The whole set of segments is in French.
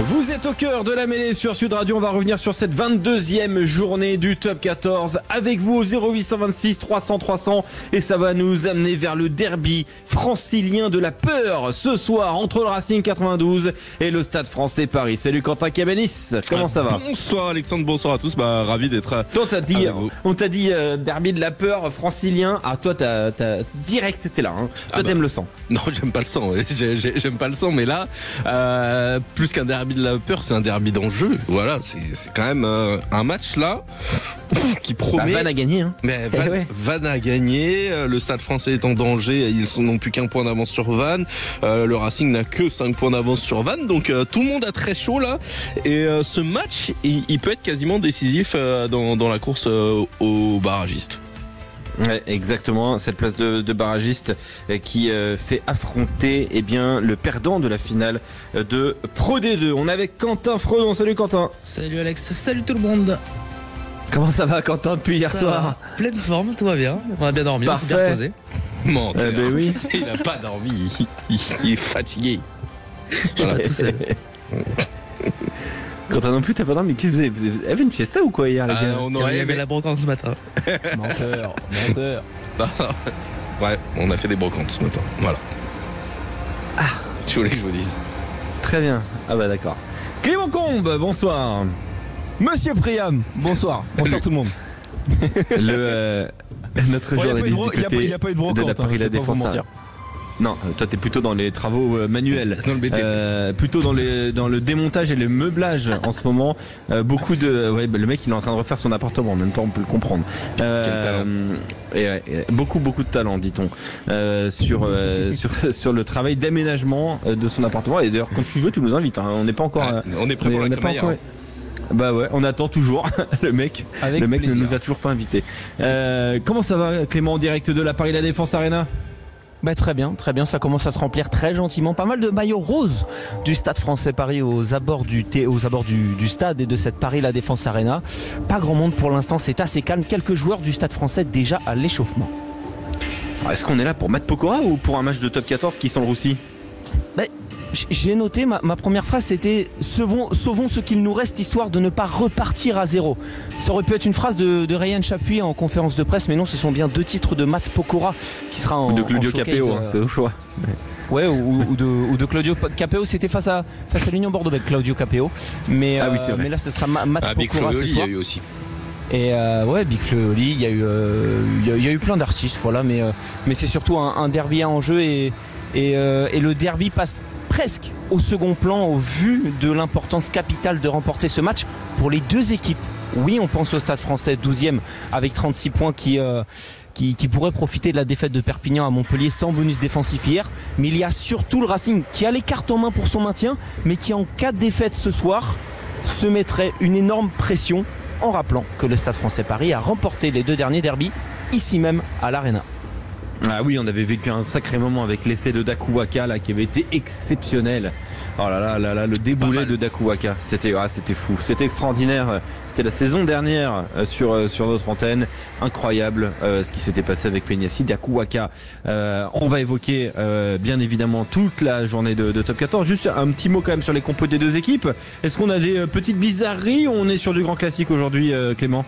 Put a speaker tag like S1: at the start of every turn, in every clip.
S1: Vous êtes au cœur de la mêlée sur Sud Radio. On va revenir sur cette 22e journée du Top 14 avec vous au 0826 300 300 et ça va nous amener vers le derby francilien de la peur ce soir entre le Racing 92 et le Stade Français Paris. Salut Quentin Cabanis, comment ça va?
S2: Bonsoir Alexandre, bonsoir à tous. Ravi d'être.
S1: Toi on t'a dit derby de la peur francilien. Ah toi t'as direct t'es là. Hein. Toi t'aimes le sang?
S2: Non, j'aime pas le sang. J'aime pas le sang, mais là plus qu'un derby de la peur, c'est un derby d'enjeu. Voilà, c'est quand même un match là qui promet.
S1: Vannes a gagné. Hein.
S2: Mais Vannes a gagné. Le Stade Français est en danger. Ils n'ont plus qu'un point d'avance sur Vannes. Le Racing n'a que 5 points d'avance sur Vannes. Donc tout le monde a très chaud là. Et ce match, il peut être quasiment décisif dans la course aux barragistes.
S1: Ouais, exactement, cette place de barragiste qui fait affronter le perdant de la finale de Pro D2. On est avec Quentin Fredon. Salut Quentin.
S3: Salut Alex, salut tout le monde.
S1: Comment ça va Quentin depuis hier soir?
S3: Pleine forme, tout va bien. On a bien dormi,
S1: parfait.
S3: on s'est bien reposé.
S2: Menteur.
S1: Oui.
S2: Il n'a pas dormi, il est fatigué.
S3: Voilà, tout seul.
S1: Quentin non plus, t'as pas dormi. Qu'est-ce que vous avez une fiesta ou quoi hier les gars?
S2: On
S3: Il
S2: aurait
S3: y avait
S2: aimé.
S3: la brocante ce matin.
S1: Menteur.
S2: Ouais, on a fait des brocantes ce matin. Voilà. Si vous voulez que je vous dise.
S1: Très bien. Ah bah d'accord. Clément Combe, bonsoir.
S4: Monsieur Priam, bonsoir. Bonsoir tout le monde.
S1: Notre
S4: Bon,
S1: journaliste du côté
S4: il n'y a pas eu de brocante,
S1: de la Paris
S4: je
S1: La
S4: vais pas vous
S1: Défense.
S4: mentir.
S1: Non, toi t'es plutôt dans les travaux manuels,
S2: Dans le BTP.
S1: plutôt dans le démontage et le meublage en ce moment. Le mec il est en train de refaire son appartement. En même temps on peut le comprendre.
S2: talent.
S1: Beaucoup de talent, dit-on, sur le travail d'aménagement de son appartement. Et d'ailleurs quand tu veux tu nous invites. Hein. On n'est pas encore.
S2: On est prêt pour la crémaillère.
S1: Bah ouais, on attend toujours. Le mec
S4: Avec
S1: ne
S4: plaisir.
S1: nous a toujours pas invités. Comment ça va Clément en direct de la Paris La Défense Arena?
S4: Bah, très bien, ça commence à se remplir très gentiment. Pas mal de maillots roses du Stade Français Paris aux abords du stade et de cette Paris La Défense Arena. Pas grand monde pour l'instant, c'est assez calme. Quelques joueurs du Stade Français déjà à l'échauffement.
S1: Est-ce qu'on est là pour Matt Pokora ou pour un match de top 14 qui sent le roussi?
S4: Bah, j'ai noté, ma première phrase c'était sauvons ce qu'il nous reste histoire de ne pas repartir à zéro. Ça aurait pu être une phrase de Ryan Chapuis en conférence de presse, mais non, ce sont bien 2 titres de Matt Pokora qui sera en
S1: Ou de Claudio
S4: en showcase,
S1: Capéo, c'est au choix.
S4: Ouais, ou de Claudio Capéo, c'était face à l'Union Bordeaux avec Claudio Capéo. Mais,
S1: oui, c'est vrai.
S4: mais là, ce sera Matt
S2: Big
S4: Pokora ce
S2: Flo, il y
S4: soir.
S2: a eu aussi.
S4: Et Big Flo et Oli, il y a eu plein d'artistes, voilà, mais c'est surtout un derby en jeu et le derby passe presque au second plan au vu de l'importance capitale de remporter ce match pour les deux équipes. Oui, on pense au Stade Français 12e avec 36 points qui pourrait profiter de la défaite de Perpignan à Montpellier sans bonus défensif hier, mais il y a surtout le Racing qui a les cartes en main pour son maintien, mais qui en cas de défaite ce soir se mettrait une énorme pression en rappelant que le Stade Français Paris a remporté les 2 derniers derbys ici même à l'Arena.
S1: Ah oui, on avait vécu un sacré moment avec l'essai de Dakuwaka là qui avait été exceptionnel. Oh là là, le déboulé de Dakuwaka, c'était fou, c'était extraordinaire. C'était la saison dernière sur notre antenne. Incroyable ce qui s'était passé avec Peñassi, Dakuwaka. On va évoquer bien évidemment toute la journée de Top 14. Juste un petit mot quand même sur les compos des deux équipes. Est-ce qu'on a des petites bizarreries ou on est sur du grand classique aujourd'hui, Clément?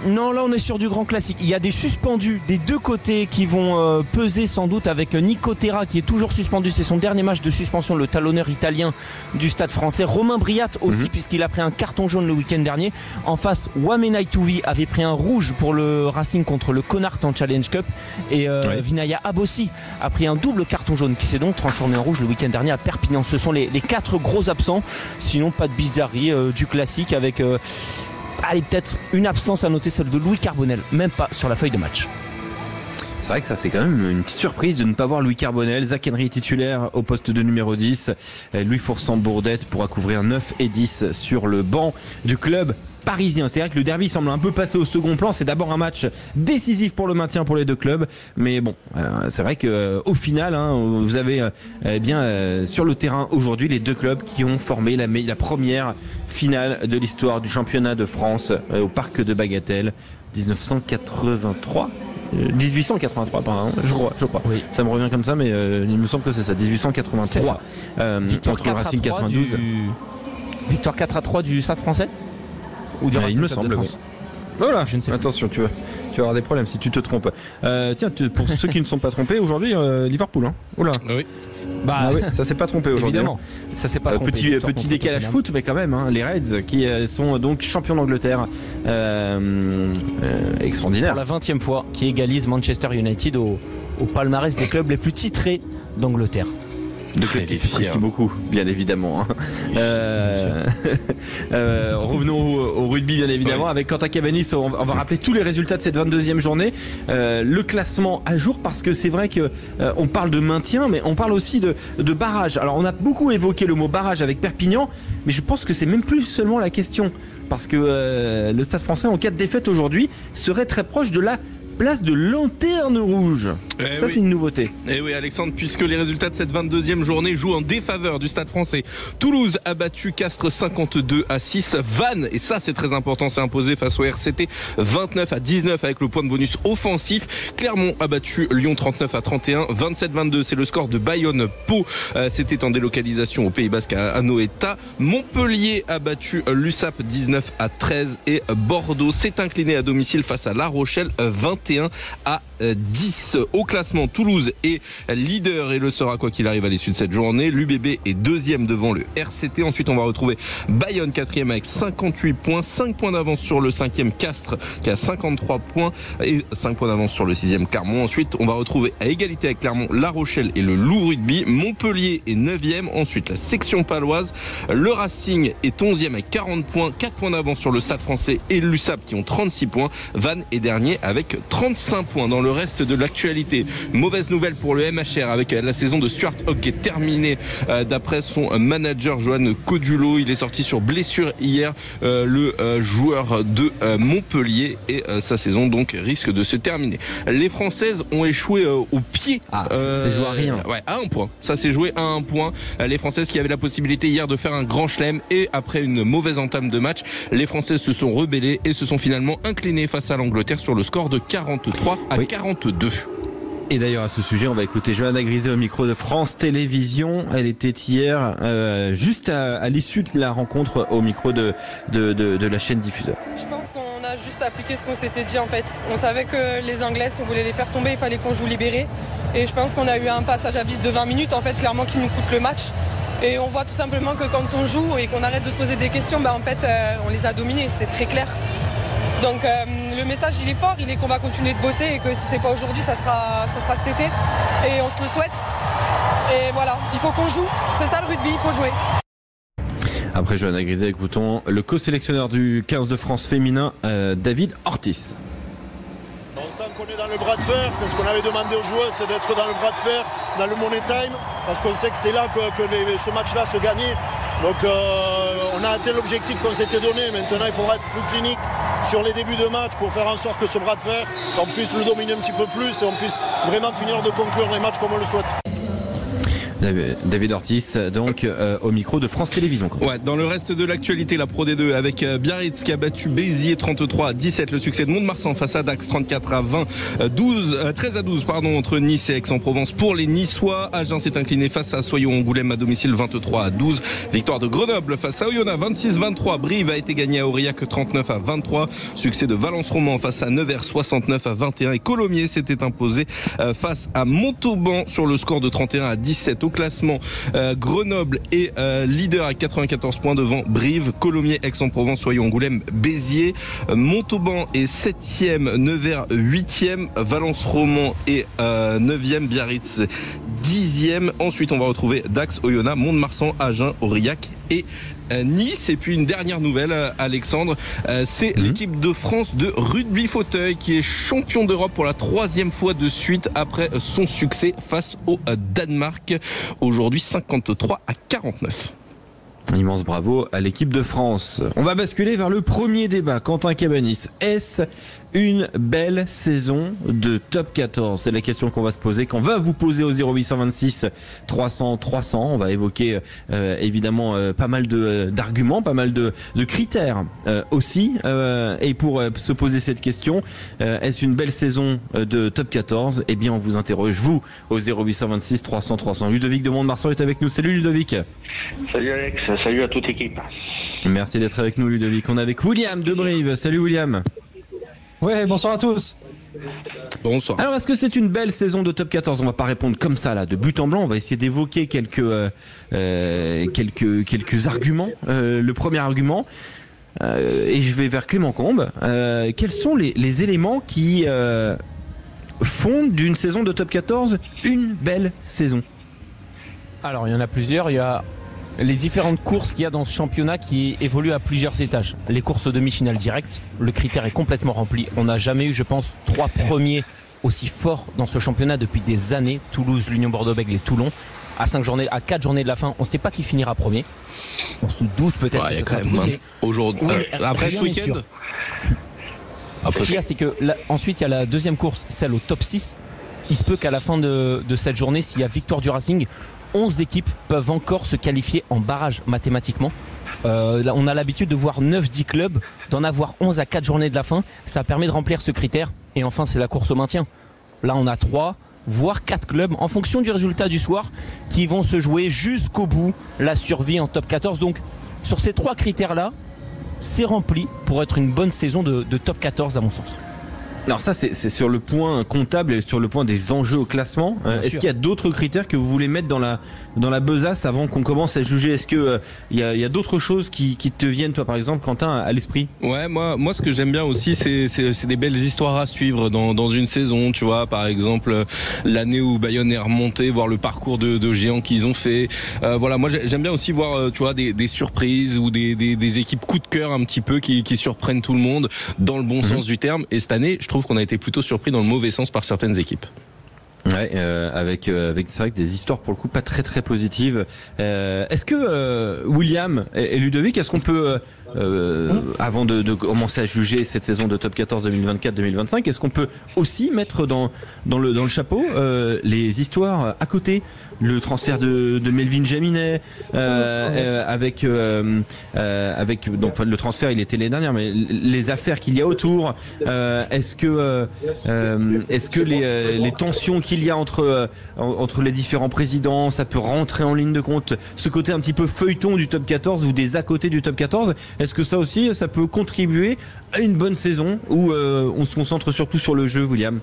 S4: Non, là on est sur du grand classique. Il y a des suspendus des deux côtés qui vont peser sans doute avec Nico Terra qui est toujours suspendu. C'est son dernier match de suspension, le talonneur italien du Stade Français. Romain Briat aussi puisqu'il a pris un carton jaune le week-end dernier. En face, Wamena Itouvi avait pris un rouge pour le Racing contre le Connacht en Challenge Cup. Et Vinaya Abossi a pris un double carton jaune qui s'est donc transformé en rouge le week-end dernier à Perpignan. Ce sont les 4 gros absents. Sinon pas de bizarrerie, du classique avec... Allez, peut-être une absence à noter, celle de Louis Carbonel, même pas sur la feuille de match.
S1: C'est vrai que ça c'est quand même une petite surprise de ne pas voir Louis Carbonel. Zach Henry titulaire au poste de numéro 10. Louis Fourcent-Bourdette pourra couvrir 9 et 10 sur le banc du club parisien. C'est vrai que le derby semble un peu passer au second plan. C'est d'abord un match décisif pour le maintien pour les deux clubs. Mais bon, c'est vrai que au final, vous avez sur le terrain aujourd'hui les deux clubs qui ont formé la première finale de l'histoire du championnat de France au parc de Bagatelle 1983. 1883 pardon, je crois.
S4: Oui.
S1: Ça me revient comme ça, mais il me semble que c'est ça, 1883.
S4: Victoire
S1: Contre le Racing 92.
S4: Victoire 4-3 du Stade Français ou du
S1: Il
S4: Racing
S1: me
S4: Club de
S1: semble, oui.
S4: France.
S1: Voilà,
S4: Je ne sais pas.
S1: attention, tu vas avoir des problèmes si tu te trompes. Tiens, pour ceux qui ne sont pas trompés, aujourd'hui, Liverpool. Hein. Oula.
S2: Oui.
S1: Ah oui, ça s'est pas trompé aujourd'hui.
S4: Évidemment, ça s'est pas trompé.
S1: Petit
S4: Victoire
S1: petit
S4: contre
S1: décalage
S4: Tottenham.
S1: foot, mais quand même, hein, les Reds qui sont donc champions d'Angleterre. Extraordinaire.
S4: Pour la 20e fois, qui égalise Manchester United au palmarès des clubs les plus titrés d'Angleterre.
S1: De clubs qui s'apprécient beaucoup, bien évidemment. Hein. Revenons au rugby, bien évidemment, avec Quentin Cavanis. On va rappeler tous les résultats de cette 22e journée. Le classement à jour, parce que c'est vrai que on parle de maintien, mais on parle aussi de barrage. Alors, on a beaucoup évoqué le mot barrage avec Perpignan, mais je pense que c'est même plus seulement la question. Parce que le Stade Français, en cas de défaite aujourd'hui, serait très proche de la place de lanterne rouge. Ça,
S2: oui.
S1: c'est une nouveauté.
S2: Et oui, Alexandre, puisque les résultats de cette 22e journée jouent en défaveur du Stade Français. Toulouse a battu Castres 52-6. Vannes, et ça c'est très important, s'est imposé face au RCT 29-19 avec le point de bonus offensif. Clermont a battu Lyon 39-31. 27-22, c'est le score de Bayonne-Pau. C'était en délocalisation au Pays Basque à Anoeta. Montpellier a battu l'USAP 19-13 et Bordeaux s'est incliné à domicile face à La Rochelle 21-10. Au classement, Toulouse est leader et le sera quoi qu'il arrive à l'issue de cette journée. L'UBB est deuxième devant le RCT. Ensuite, on va retrouver Bayonne quatrième avec 58 points, 5 points d'avance sur le cinquième Castres qui a 53 points et 5 points d'avance sur le sixième Clermont. Ensuite, on va retrouver à égalité avec Clermont La Rochelle et le Loup Rugby. Montpellier est 9e. Ensuite, la section paloise. Le Racing est 11e avec 40 points, 4 points d'avance sur le Stade Français et l'USAP qui ont 36 points. Vannes est dernier avec 35 points. Dans le reste de l'actualité, mauvaise nouvelle pour le MHR avec la saison de Stuart Hogg qui est terminée d'après son manager Johan Codulo. Il est sorti sur blessure hier, le joueur de Montpellier, et sa saison donc risque de se terminer. Les Françaises ont échoué au pied.
S1: Ça s'est joué à rien.
S2: Ouais, à un point. Ça s'est joué à un point. Les Françaises qui avaient la possibilité hier de faire un grand chelem, et après une mauvaise entame de match, les Françaises se sont rebellées et se sont finalement inclinées face à l'Angleterre sur le score de 43-42.
S1: Et d'ailleurs, à ce sujet, on va écouter Johanna Grisé au micro de France Télévisions. Elle était hier, juste à l'issue de la rencontre, au micro de la chaîne diffuseur.
S5: Je pense qu'on a juste appliqué ce qu'on s'était dit en fait. On savait que les Anglais, si on voulait les faire tomber, il fallait qu'on joue libéré. Et je pense qu'on a eu un passage à vide de 20 minutes en fait, clairement, qui nous coûte le match. Et on voit tout simplement que quand on joue et qu'on arrête de se poser des questions, en fait, on les a dominés, c'est très clair. Donc le message il est fort, il est qu'on va continuer de bosser et que si c'est pas aujourd'hui, ça sera cet été. Et on se le souhaite. Et voilà, il faut qu'on joue. C'est ça le rugby, il faut jouer.
S1: Après Johanna Grisé, écoutons le co-sélectionneur du 15 de France féminin, David Ortiz.
S6: On sent qu'on est dans le bras de fer, c'est ce qu'on avait demandé aux joueurs, c'est d'être dans le bras de fer, dans le money time, parce qu'on sait que c'est là que ce match-là se gagnait. Donc on a atteint l'objectif qu'on s'était donné. Maintenant il faudra être plus clinique sur les débuts de match pour faire en sorte que ce bras de fer, qu'on puisse le dominer un petit peu plus et on puisse vraiment finir de conclure les matchs comme on le souhaite.
S1: David Ortiz, donc au micro de France Télévisions.
S2: Ouais, dans le reste de l'actualité, la Pro D2 avec Biarritz qui a battu Béziers 33-17, le succès de Mont-de-Marsan face à Dax 34-20, 13-12 entre Nice et Aix-en-Provence pour les Niçois. Agen s'est incliné face à Soyons-Angoulême à domicile 23-12. Victoire de Grenoble face à Oyonnax 26-23. Brive a été gagné à Aurillac 39-23. Succès de Valence-Roman face à Nevers 69-21 et Colomiers s'était imposé face à Montauban sur le score de 31-17. Au classement, Grenoble est leader à 94 points devant Brive, Colomiers, Aix-en-Provence, Soyons-Angoulême, Béziers. Montauban est 7e, Nevers 8e, Valence-Roman est 9e, Biarritz 10e. Ensuite, on va retrouver Dax, Oyonnax, Mont-de-Marsan, Agen, Aurillac et Nice. Et puis une dernière nouvelle, Alexandre, c'est l'équipe de France de rugby fauteuil qui est champion d'Europe pour la 3e fois de suite après son succès face au Danemark. Aujourd'hui 53-49.
S1: Un immense bravo à l'équipe de France. On va basculer vers le premier débat. Quentin Cabanis, est-ce une belle saison de top 14? C'est la question qu'on va se poser, qu'on va vous poser au 0826 300 300. On va évoquer évidemment pas mal d'arguments, pas mal de critères aussi. Et pour se poser cette question, est-ce une belle saison de top 14? Eh bien, on vous interroge, vous, au 0826 300 300. Ludovic de Mont-de-Marsan est avec nous. Salut Ludovic.
S7: Salut Alex, salut à toute l'équipe.
S1: Merci d'être avec nous, Ludovic. On est avec William de Brive. Salut William.
S7: Ouais, bonsoir à tous.
S2: Bonsoir.
S1: Alors, est-ce que c'est une belle saison de top 14? On va pas répondre comme ça, là, de but en blanc. On va essayer d'évoquer quelques arguments. Le premier argument, et je vais vers Clément Combe. Quels sont les éléments qui font d'une saison de top 14 une belle saison?
S4: Alors il y en a plusieurs, il y a les différentes courses qu'il y a dans ce championnat qui évoluent à plusieurs étages. Les courses demi-finales directes, le critère est complètement rempli. On n'a jamais eu, je pense, 3 premiers aussi forts dans ce championnat depuis des années. Toulouse, l'Union Bordeaux-Bègles et Toulon. À 4 journées de la fin, on ne sait pas qui finira premier. On se doute peut-être que ce sera Toulouse.
S2: Aujourd'hui, après ce week-end.
S4: Ce qu'il y a, c'est que ensuite il y a la deuxième course, celle au top 6. Il se peut qu'à la fin de cette journée, s'il y a victoire du Racing, 11 équipes peuvent encore se qualifier en barrage mathématiquement. Là, on a l'habitude de voir 9-10 clubs, d'en avoir 11 à 4 journées de la fin. Ça permet de remplir ce critère. Et enfin, c'est la course au maintien. Là, on a 3, voire 4 clubs, en fonction du résultat du soir, qui vont se jouer jusqu'au bout la survie en top 14. Donc, sur ces 3 critères-là, c'est rempli pour être une bonne saison de top 14 à mon sens.
S1: Alors ça c'est sur le point comptable et sur le point des enjeux au classement. Est-ce qu'il y a d'autres critères que vous voulez mettre dans la besace avant qu'on commence à juger? Est-ce que il y a d'autres choses qui te viennent, toi par exemple, Quentin, à l'esprit?
S2: Ouais, moi ce que j'aime bien aussi, c'est des belles histoires à suivre dans une saison. Tu vois, par exemple l'année où Bayonne est remonté, voir le parcours de géants qu'ils ont fait. Voilà, moi j'aime bien aussi voir, tu vois, des surprises ou des équipes coup de cœur un petit peu qui surprennent tout le monde dans le bon sens du terme. Et cette année, je trouve qu'on a été plutôt surpris dans le mauvais sens par certaines équipes.
S1: Ouais, avec c'est vrai que des histoires pour le coup pas très très positives. Est-ce que William et Ludovic, est-ce qu'on peut avant de commencer à juger cette saison de top 14 2024-2025, est-ce qu'on peut aussi mettre dans le chapeau les histoires à côté? Le transfert de Melvin Jaminet, avec donc le transfert il était l'année dernière, mais les affaires qu'il y a autour, est-ce que les tensions qu'il y a entre les différents présidents, ça peut rentrer en ligne de compte, ce côté un petit peu feuilleton du top 14 ou des à côté du top 14, est-ce que ça aussi ça peut contribuer à une bonne saison où on se concentre surtout sur le jeu, William?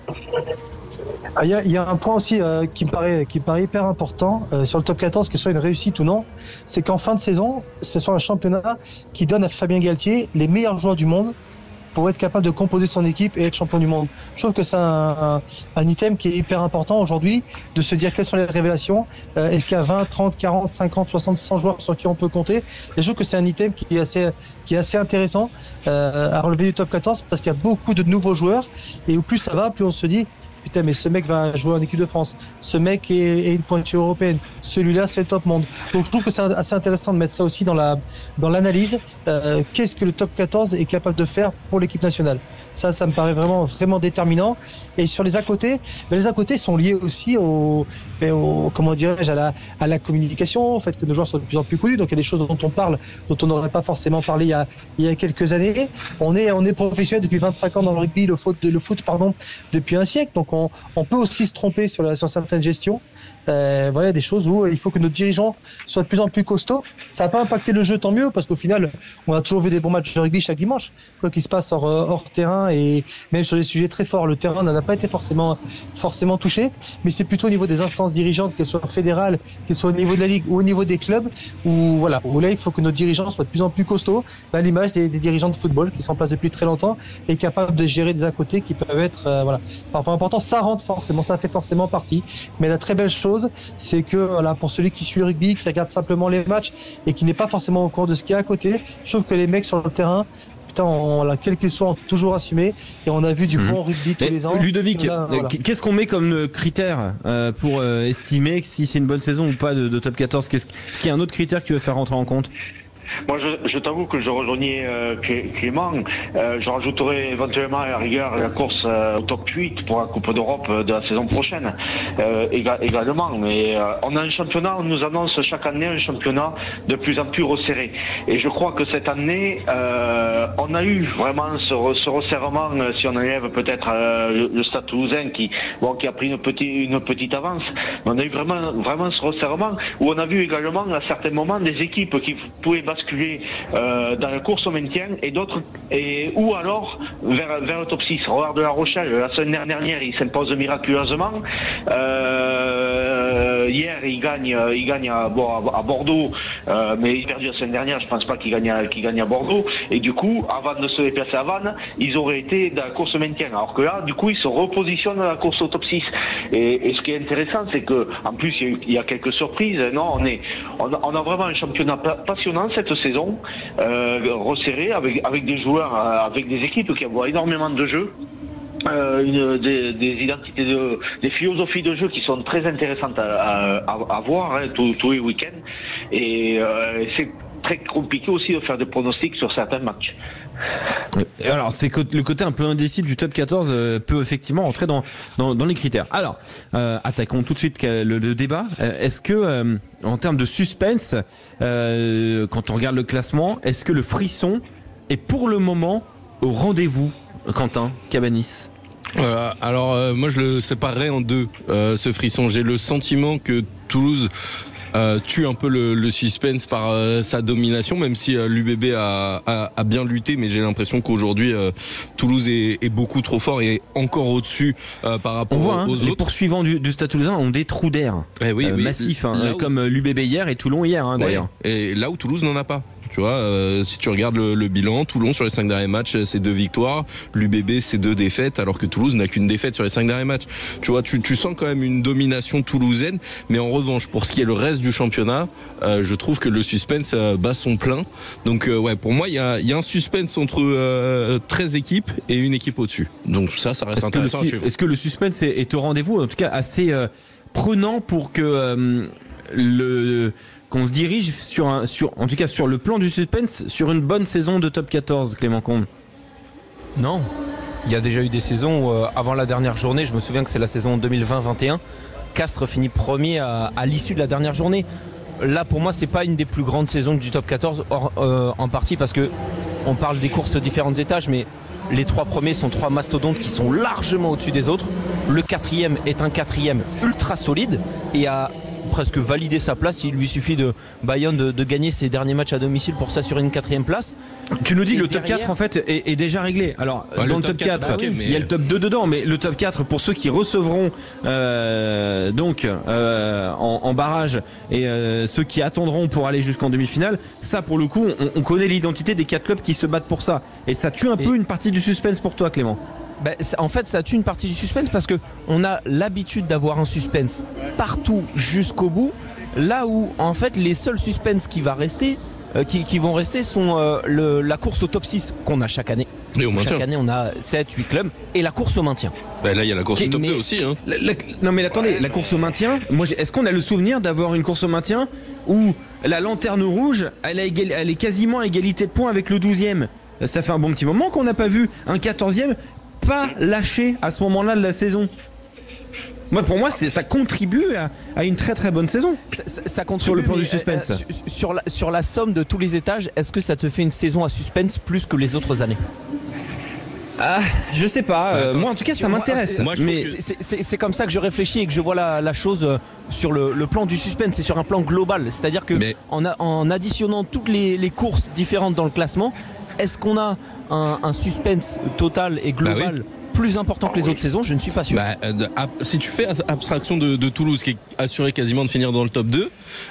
S7: Il y a un point aussi qui me paraît hyper important sur le top 14, que ce soit une réussite ou non, c'est qu'en fin de saison, ce soit un championnat qui donne à Fabien Galtier les meilleurs joueurs du monde pour être capable de composer son équipe et être champion du monde. Je trouve que c'est un item qui est hyper important aujourd'hui, de se dire quelles sont les révélations, est-ce qu'il y a 20, 30, 40, 50, 60, 100 joueurs sur qui on peut compter. Et je trouve que c'est un item qui est assez intéressant à relever du top 14, parce qu'il y a beaucoup de nouveaux joueurs, et au plus ça va, plus on se dit putain, mais ce mec va jouer en équipe de France, ce mec est une pointure européenne, celui-là c'est le top monde. Donc je trouve que c'est assez intéressant de mettre ça aussi dans l'analyse. Qu'est-ce que le top 14 est capable de faire pour l'équipe nationale? Ça me paraît vraiment déterminant. Et sur les à côté, les à côté sont liés aussi comment dirais-je, à la communication, au fait que nos joueurs sont de plus en plus connus. Donc il y a des choses dont on parle, dont on n'aurait pas forcément parlé il y a quelques années. On est professionnel depuis 25 ans dans le rugby, le foot depuis un siècle. Donc on peut aussi se tromper sur certaines gestions. Voilà, des choses où il faut que nos dirigeants soient de plus en plus costauds. Ça n'a pas impacté le jeu, tant mieux, parce qu'au final, on a toujours vu des bons matchs de rugby chaque dimanche, quoi qu'il se passe hors terrain, et même sur des sujets très forts. Le terrain n'a pas été forcément touché, mais c'est plutôt au niveau des instances dirigeantes, qu'elles soient fédérales, qu'elles soient au niveau de la Ligue ou au niveau des clubs, où là, il faut que nos dirigeants soient de plus en plus costauds, à l'image des dirigeants de football qui sont en place depuis très longtemps et capables de gérer des à côté qui peuvent être parfois importants. Ça fait forcément partie. Mais la très belle chose, c'est que pour celui qui suit le rugby, qui regarde simplement les matchs et qui n'est pas forcément au courant de ce qu'il y a à côté, je trouve que les mecs sur le terrain, quel qu'ils soient, ont toujours assumé, et on a vu du bon rugby tous les ans.
S1: Ludovic, qu'est-ce qu'on met comme critère pour estimer si c'est une bonne saison ou pas de top 14? Est-ce qu'il y a un autre critère que tu veux faire rentrer en compte?
S8: Moi, je t'avoue que je rejoignais Clément. Je rajouterais éventuellement à la rigueur la course au top 8 pour la Coupe d'Europe de la saison prochaine également. Mais on a un championnat, on nous annonce chaque année un championnat de plus en plus resserré. Et je crois que cette année, on a eu vraiment ce resserrement, si on enlève peut-être le Stade Toulousain qui a pris une petite avance. Mais on a eu vraiment ce resserrement où on a vu également à certains moments des équipes qui pouvaient basculer basculer dans la course au maintien ou alors vers le top 6. Regarde La Rochelle, la semaine dernière, il s'impose miraculeusement. Hier, il gagne à Bordeaux, mais il a perdu la semaine dernière. Je pense pas qu'il gagne à Bordeaux. Et du coup, avant de se déplacer à Vannes, ils auraient été dans la course au maintien. Alors que là, du coup, ils se repositionnent dans la course au top 6. Et ce qui est intéressant, c'est que, en plus, il y a quelques surprises. Non, on a vraiment un championnat passionnant cette saison, resserré avec des joueurs, avec des équipes qui envoient énormément de jeux. Des identités, des philosophies de jeu qui sont très intéressantes à voir tous les week-ends. Et c'est très compliqué aussi de faire des pronostics sur certains matchs.
S1: Alors, c'est le côté un peu indécis du top 14 peut effectivement entrer dans les critères. Alors, attaquons tout de suite le débat. Est-ce que, en termes de suspense, quand on regarde le classement, est-ce que le frisson est pour le moment au rendez-vous, Quentin Cabanis?
S2: Alors, moi je le séparerais en deux, ce frisson. J'ai le sentiment que Toulouse tue un peu le suspense par sa domination, même si l'UBB a bien lutté, mais j'ai l'impression qu'aujourd'hui Toulouse est beaucoup trop fort et encore au-dessus par rapport aux autres.
S1: Les poursuivants du Stade Toulousain ont des trous d'air massifs, comme l'UBB hier et Toulon hier d'ailleurs.
S2: Et là où Toulouse n'en a pas. Tu vois, si tu regardes le bilan, Toulon sur les 5 derniers matchs, c'est 2 victoires. L'UBB, c'est 2 défaites, alors que Toulouse n'a qu'une défaite sur les 5 derniers matchs. Tu vois, tu sens quand même une domination toulousaine. Mais en revanche, pour ce qui est le reste du championnat, je trouve que le suspense bat son plein. Donc, pour moi, il y a un suspense entre 13 équipes et une équipe au-dessus. Donc ça reste intéressant à suivre.
S1: Est-ce que le suspense est au rendez-vous, en tout cas assez prenant pour que qu'on se dirige en tout cas sur le plan du suspense, sur une bonne saison de top 14, Clément Combe?
S4: Non, il y a déjà eu des saisons où, avant la dernière journée, je me souviens que c'est la saison 2020-21, Castres finit premier à l'issue de la dernière journée. Là, pour moi, c'est pas une des plus grandes saisons du top 14, en partie parce que on parle des courses différents étages, mais les 3 premiers sont 3 mastodontes qui sont largement au-dessus des autres. Le 4e est un 4e ultra solide et a presque validé sa place. Il lui suffit de Bayonne de gagner ses derniers matchs à domicile pour s'assurer une 4e place.
S1: Tu nous dis
S4: et
S1: que le top 4 en fait est déjà réglé. Alors dans le top 4, il y a le top 2 dedans, mais le top 4 pour ceux qui recevront en barrage et ceux qui attendront pour aller jusqu'en demi-finale, ça pour le coup on connaît l'identité des 4 clubs qui se battent pour ça. Et ça tue un peu une partie du suspense pour toi, Clément.
S4: En fait, ça tue une partie du suspense parce que on a l'habitude d'avoir un suspense partout jusqu'au bout. Là où, en fait, les seuls suspens qui vont rester sont la course au top 6 qu'on a chaque année. Chaque année, on a 7, 8 clubs et la course au maintien.
S2: Là, il y a la course au top 2 aussi. Hein.
S1: Non, mais attendez, la course au maintien, est-ce qu'on a le souvenir d'avoir une course au maintien où la lanterne rouge, elle est quasiment à égalité de points avec le 12e? Ça fait un bon petit moment qu'on n'a pas vu un 14e pas lâché à ce moment-là de la saison. Pour moi, ça contribue à une très très bonne saison.
S4: Ça contribue
S1: sur le plan du suspense.
S4: Sur la somme de tous les étages, est-ce que ça te fait une saison à suspense plus que les autres années?
S1: Je sais pas. Moi, en tout cas, ça m'intéresse.
S4: C'est comme ça que je réfléchis et que je vois la chose sur le plan du suspense. C'est sur un plan global. C'est-à-dire que en additionnant toutes les courses différentes dans le classement, est-ce qu'on a un suspense total et global plus important que les autres saisons? Je ne suis pas sûr.
S2: Si tu fais abstraction de Toulouse qui est assuré quasiment de finir dans le top 2,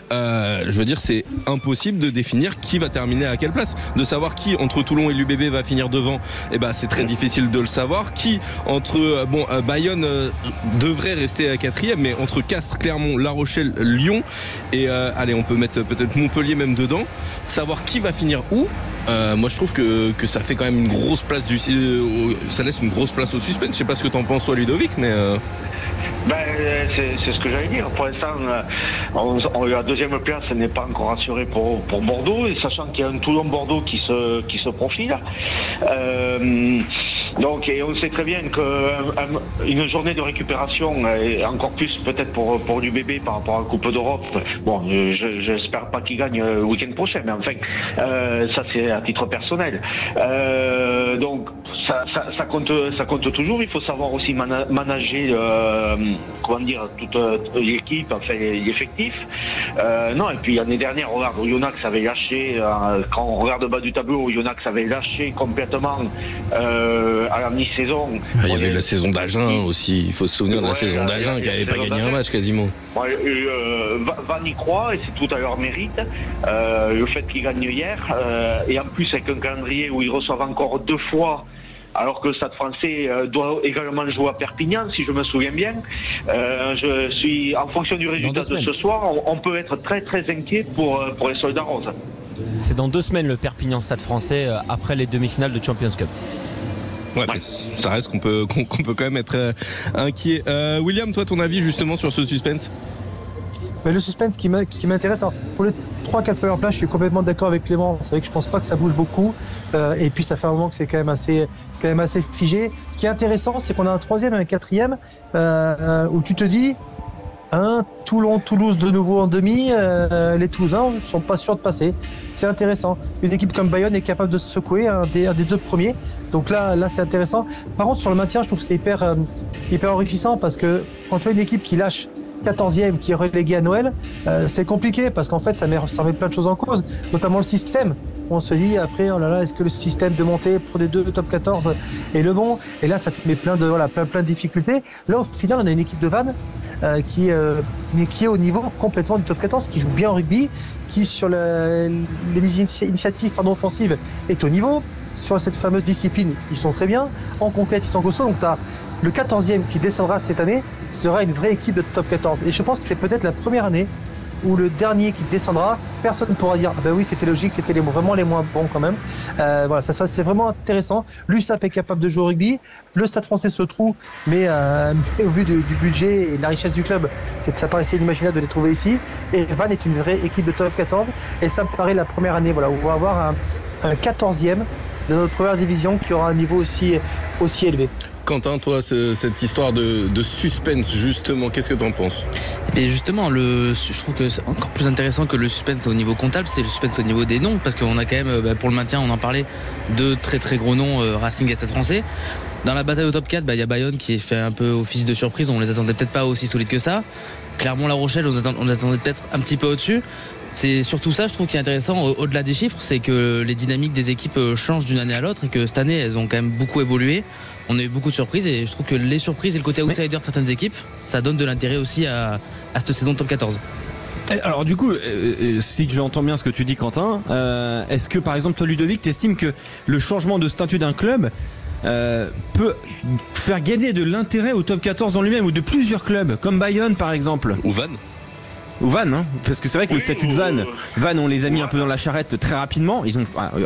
S2: je veux dire, c'est impossible de définir qui va terminer à quelle place. De savoir qui entre Toulon et l'UBB va finir devant, c'est très difficile de le savoir. Qui entre Bayonne devrait rester à 4e, mais entre Castres, Clermont, La Rochelle, Lyon et allez, on peut mettre peut-être Montpellier même dedans. Savoir qui va finir où. Moi je trouve que ça fait quand même une grosse place ça laisse une grosse place au suspense. Je sais pas ce que t'en penses toi, Ludovic, mais
S8: c'est ce que j'allais dire. Pour l'instant, la deuxième place n'est pas encore assurée pour Bordeaux, et sachant qu'il y a un Toulon-Bordeaux qui se profile. Donc, et on sait très bien qu'une journée de récupération, et encore plus peut-être pour l'UBB par rapport à la Coupe d'Europe, j'espère pas qu'il gagne le week-end prochain, mais enfin, ça c'est à titre personnel. Donc, ça compte toujours. Il faut savoir aussi manager, toute l'équipe, enfin l'effectif. Non, et puis l'année dernière, regarde, Oyonnax avait lâché, quand on regarde le bas du tableau, Oyonnax avait lâché complètement à la mi-saison.
S2: Il y avait la saison d'Agen aussi, il faut se souvenir de la saison d'Agen qui n'avait pas gagné un match quasiment.
S8: Van y croit et c'est tout à leur mérite. Le fait qu'ils gagnent hier, et en plus avec un calendrier où ils reçoivent encore 2 fois, alors que le Stade français doit également jouer à Perpignan, si je me souviens bien. Je suis, en fonction du résultat de ce soir, on peut être très très inquiet pour les Soldats Roses.
S4: C'est dans 2 semaines le Perpignan Stade français après les demi-finales de Champions Cup.
S2: Ouais, ça reste qu'on peut quand même être inquiet. William, toi, ton avis justement sur ce suspense?
S7: Mais le suspense qui m'intéresse, pour les 3-4 premières places, je suis complètement d'accord avec Clément. C'est vrai que je pense pas que ça bouge beaucoup. Et puis ça fait un moment que c'est quand même assez figé. Ce qui est intéressant, c'est qu'on a un 3e et un 4e où tu te dis, Toulon, Toulouse de nouveau en demi, les Toulousains ne sont pas sûrs de passer. C'est intéressant. Une équipe comme Bayonne est capable de se secouer, un des 2 premiers. Donc là c'est intéressant. Par contre, sur le maintien, je trouve que c'est hyper enrichissant parce que quand tu as une équipe qui lâche 14e, qui est reléguée à Noël, c'est compliqué parce qu'en fait ça met plein de choses en cause, notamment le système. On se dit après, oh là là, est-ce que le système de montée pour les 2 top 14 est le bon? Et là ça te met plein de difficultés. Là au final on a une équipe de Vannes qui est au niveau complètement du top 14, qui joue bien au rugby, qui sur l'initiative offensive est au niveau. Sur cette fameuse discipline, ils sont très bien. En conquête, ils sont costauds. Donc tu as le 14e qui descendra cette année, sera une vraie équipe de top 14. Et je pense que c'est peut-être la première année où le dernier qui descendra, personne ne pourra dire ah ben oui, c'était logique, c'était vraiment les moins bons quand même. Voilà, ça c'est vraiment intéressant. L'USAP est capable de jouer au rugby. Le Stade français se trouve, mais au vu du budget et de la richesse du club, ça paraissait inimaginable de les trouver ici. Et Vannes est une vraie équipe de top 14. Et ça me paraît la première année où on va avoir un 14e de notre première division qui aura un niveau aussi élevé.
S2: Quentin, toi, cette histoire de suspense, justement, qu'est-ce que tu en penses?
S3: Et justement, je trouve que c'est encore plus intéressant que le suspense au niveau comptable, c'est le suspense au niveau des noms, parce qu'on a quand même, pour le maintien, on en parlait, 2 très très gros noms, Racing et Stade français. Dans la bataille au top 4, il y a Bayonne qui fait un peu office de surprise, on les attendait peut-être pas aussi solides que ça. Clermont-La Rochelle, on les attendait peut-être un petit peu au-dessus. C'est surtout ça, je trouve, qui est intéressant au-delà des chiffres, c'est que les dynamiques des équipes changent d'une année à l'autre et que cette année, elles ont quand même beaucoup évolué. On a eu beaucoup de surprises et je trouve que les surprises et le côté outsider de certaines équipes, ça donne de l'intérêt aussi à cette saison de top 14.
S1: Alors du coup, si j'entends bien ce que tu dis, Quentin, est-ce que par exemple toi, Ludovic, t'estimes que le changement de statut d'un club peut faire gagner de l'intérêt au top 14 en lui-même ou de plusieurs clubs, comme Bayonne par exemple? Ou Vannes, hein, parce que c'est vrai que le statut de Vannes, on les a mis un peu dans la charrette très rapidement.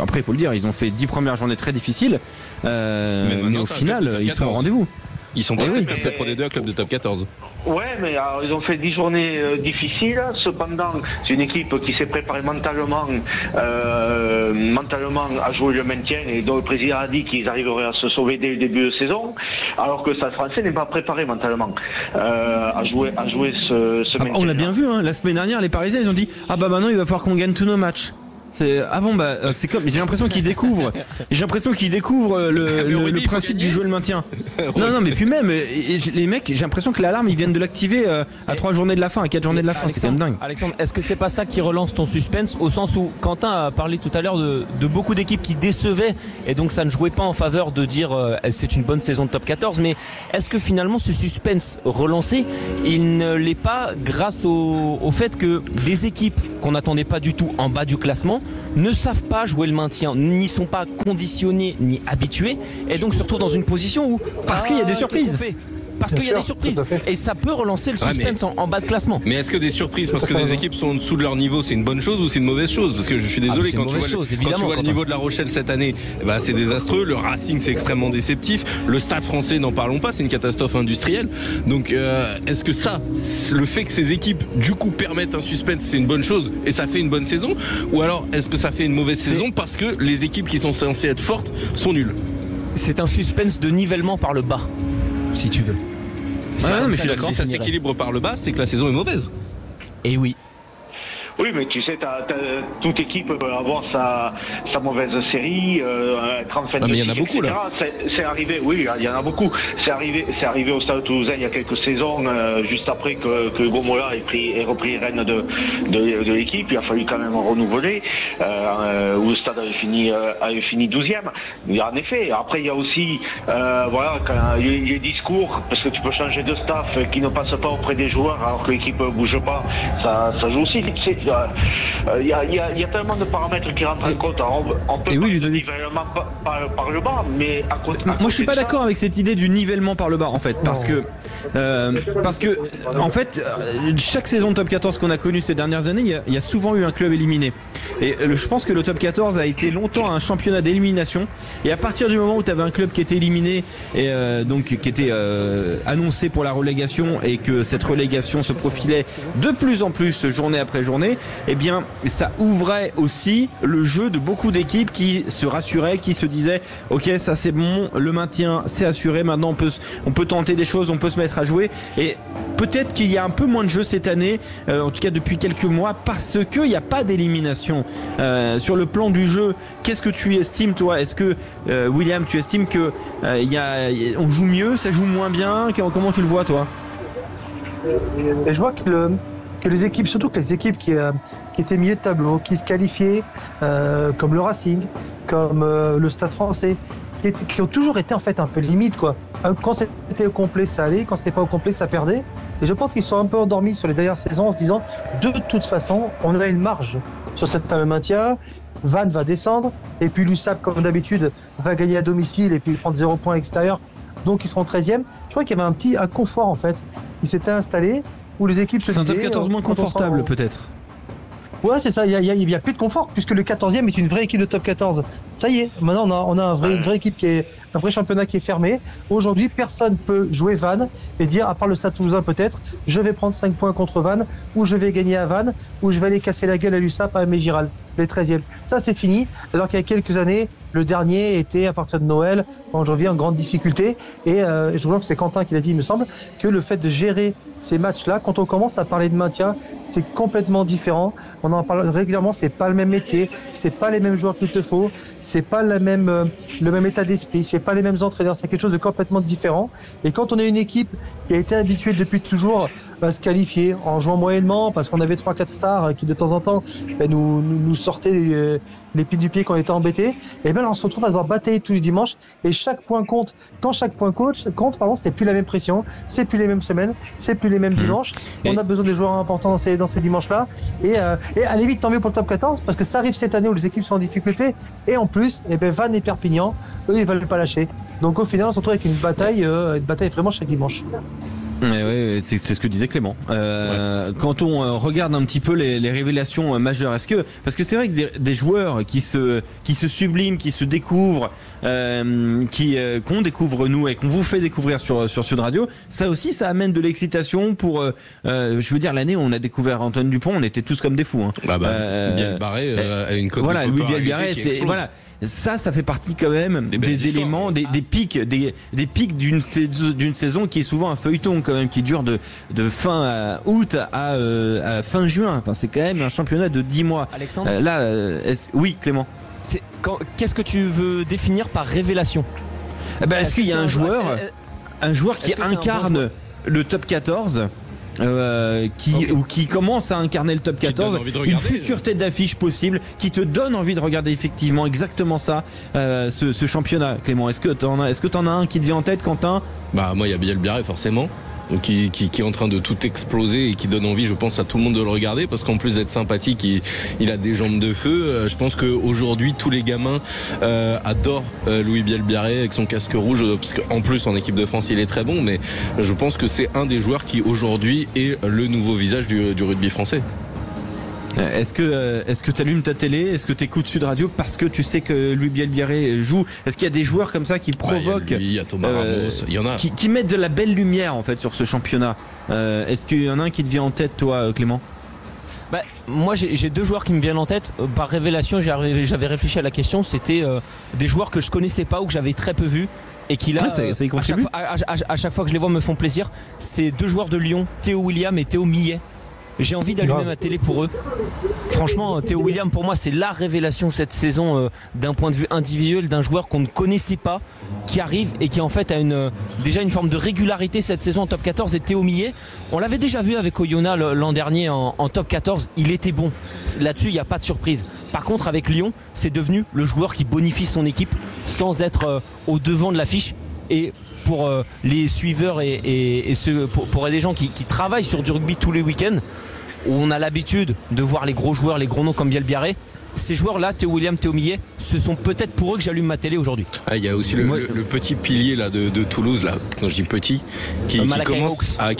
S1: Après, il faut le dire, ils ont fait 10 premières journées très difficiles, mais au final, ils sont au rendez-vous.
S2: Ils sont passés de cette Pro D2 à club de top 14.
S8: Ouais, mais alors, ils ont fait 10 journées difficiles. Cependant, c'est une équipe qui s'est préparée mentalement à jouer le maintien et dont le président a dit qu'ils arriveraient à se sauver dès le début de saison, alors que le Stade français n'est pas préparé mentalement à jouer ce maintien.
S1: On l'a bien vu, hein, la semaine dernière, les Parisiens, ils ont dit ah bah maintenant il va falloir qu'on gagne tous nos matchs. C'est comme, j'ai l'impression qu'ils découvrent le principe du jeu le maintien. Non mais puis même les mecs, j'ai l'impression que l'alarme ils viennent de l'activer à 3 journées de la fin, à 4 journées de la fin, c'est quand même dingue.
S4: Alexandre, est-ce que c'est pas ça qui relance ton suspense, au sens où Quentin a parlé tout à l'heure de beaucoup d'équipes qui décevaient et donc ça ne jouait pas en faveur de dire c'est une bonne saison de top 14, mais est-ce que finalement ce suspense relancé, il ne l'est pas grâce au fait que des équipes qu'on n'attendait pas du tout en bas du classement ne savent pas jouer le maintien, n'y sont pas conditionnés ni habitués, et donc se retrouvent dans une position où
S1: parce qu'il y a des surprises.
S4: Parce qu'il y a des surprises et ça peut relancer le suspense en bas de classement.
S2: Mais est-ce que des surprises parce que des équipes sont en dessous de leur niveau, c'est une bonne chose ou c'est une mauvaise chose? Parce que je suis désolé, quand tu vois le niveau de La Rochelle cette année, c'est désastreux. Le Racing, c'est extrêmement déceptif. Le Stade français, n'en parlons pas, c'est une catastrophe industrielle. Donc est-ce que le fait que ces équipes du coup permettent un suspense, c'est une bonne chose et ça fait une bonne saison? Ou alors est-ce que ça fait une mauvaise saison parce que les équipes qui sont censées être fortes sont nulles?
S4: C'est un suspense de nivellement par le bas, si tu veux.
S2: Mais je suis d'accord, si ça s'équilibre par le bas, c'est que la saison est mauvaise.
S4: Et oui.
S8: Oui, mais tu sais, toute équipe peut avoir sa mauvaise série, être en fin de
S2: mais il y en a
S8: cycle,
S2: beaucoup
S8: etc.
S2: là.
S8: C'est arrivé, oui, il y en a beaucoup. C'est arrivé au Stade Toulousain il y a quelques saisons, juste après que Gomola ait repris les rênes de l'équipe. Il a fallu quand même renouveler, où le Stade avait fini 12e. Mais en effet, après il y a aussi, voilà, quand les discours, parce que tu peux changer de staff qui ne passe pas auprès des joueurs alors que l'équipe ne bouge pas, ça joue aussi. Il y a tellement de paramètres qui rentrent en compte. On peut parler de nivellement par le bas, mais à côté.
S1: Moi, je suis pas d'accord avec cette idée du nivellement par le bas, en fait, parce que en fait, chaque saison de Top 14 qu'on a connue ces dernières années, il y a souvent eu un club éliminé. Et je pense que le Top 14 a été longtemps un championnat d'élimination. Et à partir du moment où tu avais un club qui était éliminé et donc qui était annoncé pour la relégation et que cette relégation se profilait de plus en plus journée après journée, eh bien ça ouvrait aussi le jeu de beaucoup d'équipes qui se rassuraient, qui se disaient ok, ça c'est bon, le maintien c'est assuré, maintenant on peut tenter des choses, on peut se mettre à jouer. Et peut-être qu'il y a un peu moins de jeux cette année, en tout cas depuis quelques mois, parce qu'il n'y a pas d'élimination. Sur le plan du jeu, qu'est-ce que tu estimes toi? Est-ce que William, tu estimes que on joue mieux, ça joue moins bien? Comment tu le vois toi?
S7: Et je vois que les équipes, surtout que les équipes qui étaient milieu de tableau, qui se qualifiaient, comme le Racing, comme le Stade Français, qui ont toujours été en fait un peu limite, quoi. Quand c'était au complet, ça allait, quand c'était pas au complet, ça perdait. Et je pense qu'ils sont un peu endormis sur les dernières saisons en se disant de toute façon, on a une marge sur cette fameux maintien. Vannes va descendre, et puis l'USAP, comme d'habitude, va gagner à domicile et puis prendre 0 points à l'extérieur. Donc ils seront 13e. Je crois qu'il y avait un confort en fait. Il s'était installé où les équipes se disaient.
S1: C'est un top 14 moins confortable peut-être.
S7: Ouais, c'est ça, il y a plus de confort puisque le 14e est une vraie équipe de top 14. Ça y est, maintenant on a une vraie équipe un vrai championnat qui est fermé. Aujourd'hui, personne peut jouer Vannes et dire, à part le Stade Toulousain peut-être, je vais prendre 5 points contre Vannes, ou je vais gagner à Vannes, ou je vais aller casser la gueule à l'USAP à Mégiral, les 13e. Ça c'est fini, alors qu'il y a quelques années, le dernier était à partir de Noël, en janvier, en grande difficulté. Et je vois que c'est Quentin qui l'a dit, il me semble, que le fait de gérer ces matchs-là, quand on commence à parler de maintien, c'est complètement différent. On en parle régulièrement, c'est pas le même métier, c'est pas les mêmes joueurs qu'il te faut, c'est pas le même état d'esprit, c'est pas les mêmes entraîneurs, c'est quelque chose de complètement différent. Et quand on est une équipe qui a été habituée depuis toujours à se qualifier en jouant moyennement, parce qu'on avait 3-4 stars qui de temps en temps nous sortaient les pieds du pied quand on était embêtés, et bien là on se retrouve à devoir batailler tous les dimanches, et chaque point compte. Quand chaque point compte, c'est plus la même pression, c'est plus les mêmes semaines, c'est plus les mêmes dimanches. On a besoin des joueurs importants dans ces dimanches-là, et allez vite, tant mieux pour le top 14, parce que ça arrive cette année où les équipes sont en difficulté, et en plus, Vannes et Perpignan, eux, ils veulent pas lâcher. Donc au final, on se retrouve avec une bataille vraiment chaque dimanche.
S1: Ouais, c'est ce que disait Clément. Quand on regarde un petit peu les révélations majeures, parce que c'est vrai que des joueurs qui se subliment, qui se découvrent, qu'on découvre nous et qu'on vous fait découvrir sur Sud Radio, ça aussi, ça amène de l'excitation pour. Je veux dire, l'année où on a découvert Antoine Dupont, on était tous comme des fous. Hein.
S2: Biel Barré a une cote.
S1: Voilà, Louis Biel Barré, c'est voilà. Ça fait partie quand même des éléments, des pics, des pics d'une saison qui est souvent un feuilleton quand même, qui dure de fin août à fin juin. Enfin, c'est quand même un championnat de 10 mois.
S4: Alexandre,
S1: oui, Clément.
S4: Qu'est-ce que tu veux définir par révélation?
S1: Est-ce qu'il y a un joueur qui incarne le top 14? Qui commence à incarner le top 14, une future tête d'affiche possible, qui te donne envie de regarder effectivement exactement ça, ce championnat. Clément, est-ce que t'en as un qui te vient en tête, Quentin?
S2: Moi il y a Biel Biarré forcément. Donc qui est en train de tout exploser et qui donne envie, je pense, à tout le monde de le regarder, parce qu'en plus d'être sympathique, il a des jambes de feu. Je pense qu'aujourd'hui tous les gamins adorent Louis Biel Biarré avec son casque rouge, parce qu'en plus en équipe de France il est très bon, mais je pense que c'est un des joueurs qui aujourd'hui est le nouveau visage du rugby français.
S1: Est-ce que tu allumes ta télé? Est-ce que tu écoutes Sud Radio parce que tu sais que Louis Biel Biarré joue? Est-ce qu'il y a des joueurs comme ça qui provoquent,
S2: il y a Thomas Ramos, il y en a
S1: qui mettent de la belle lumière en fait sur ce championnat? Est-ce qu'il y en a un qui te vient en tête, toi, Clément?
S4: Moi j'ai deux joueurs qui me viennent en tête. Par révélation, j'avais réfléchi à la question. C'était des joueurs que je connaissais pas ou que j'avais très peu vus et qui là,
S1: ça y contribue.
S4: à chaque fois que je les vois me font plaisir. C'est deux joueurs de Lyon, Théo William et Théo Millet. j'ai envie d'allumer ma télé pour eux. Franchement, Théo William, pour moi, c'est la révélation cette saison d'un point de vue individuel, d'un joueur qu'on ne connaissait pas, qui arrive et qui en fait a déjà une forme de régularité cette saison en top 14. Et Théo Millet, on l'avait déjà vu avec Oyonnax l'an dernier en top 14, il était bon. Là-dessus, il n'y a pas de surprise. Par contre, avec Lyon, c'est devenu le joueur qui bonifie son équipe sans être au devant de l'affiche. Et pour les suiveurs et ceux, pour des gens qui travaillent sur du rugby tous les week-ends, où on a l'habitude de voir les gros joueurs, les gros noms comme Biel Biarré, ces joueurs-là, Théo William, Théo Millet, ce sont peut-être pour eux que j'allume ma télé aujourd'hui.
S9: Il y a aussi le petit pilier là, de Toulouse, là, quand je dis petit, qui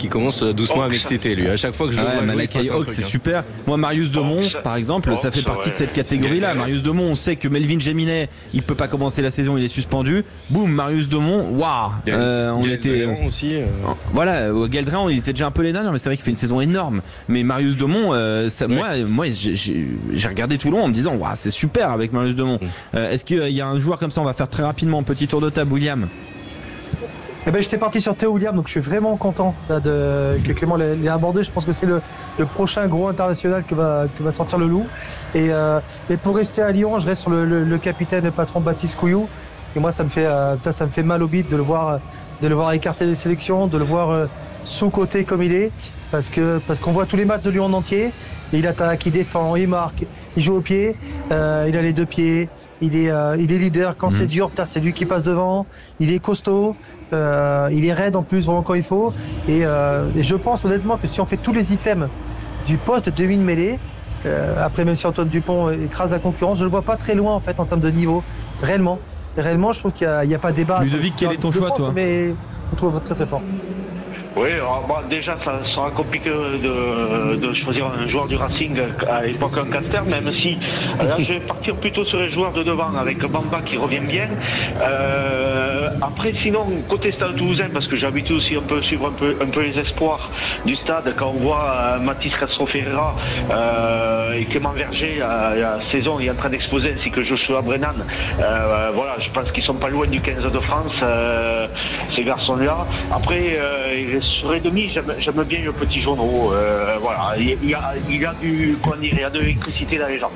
S9: commence doucement à m'exciter lui. À chaque fois que je le vois
S1: Malakai Hawks, c'est super. Moi, Marius Domon, par exemple, ça fait partie de cette catégorie-là. Marius Domon, on sait que Melvin Géminet, il peut pas commencer la saison, il est suspendu. Boum, Marius Domon, waouh. On était
S9: aussi.
S1: Voilà, Geldrin, il était déjà un peu les derniers, mais c'est vrai qu'il fait une saison énorme. Mais Marius Domon, moi, j'ai regardé Toulon en me disant, waouh, c'est super avec Marius Domon. Est-ce qu'il y a un joueur comme ça? On va faire très rapidement un petit tour de table, William.
S7: J'étais parti sur Théo William, donc je suis vraiment content là, que Clément l'ait abordé. Je pense que c'est le prochain gros international que va sortir le Loup. Et pour rester à Lyon, je reste sur le capitaine, le patron Baptiste Couillou. Et moi, ça me fait mal au bide de le voir écarté des sélections, de le voir sous-côté comme il est, parce qu'on voit tous les matchs de Lyon en entier. Et il attaque, il défend, il marque, il joue au pied, il a les deux pieds, il est leader quand c'est dur, c'est lui qui passe devant, il est costaud, il est raide en plus vraiment quand il faut. Et je pense honnêtement que si on fait tous les items du poste de demi-mêlée, après même si Antoine Dupont écrase la concurrence, je le vois pas très loin en fait en termes de niveau, réellement. Réellement, je trouve qu'il n'y a pas de débat.
S1: Ludovic, quel est ton choix, toi?
S7: Mais je trouve très très fort.
S8: Oui, alors, déjà ça sera compliqué de choisir un joueur du Racing à l'époque un Caster, même si là je vais partir plutôt sur les joueurs de devant avec Bamba qui revient bien. Après sinon côté Stade Toulousain, parce que j'ai l'habitude aussi suivre un peu les espoirs du stade, quand on voit Mathis Castro Ferreira et Clément Verger la saison est en train d'exploser, ainsi que Joshua Brennan, voilà, je pense qu'ils sont pas loin du 15 de France, ces garçons-là. Après sur les demi, j'aime bien le petit Jono. Voilà, il y a de l'électricité dans les jambes.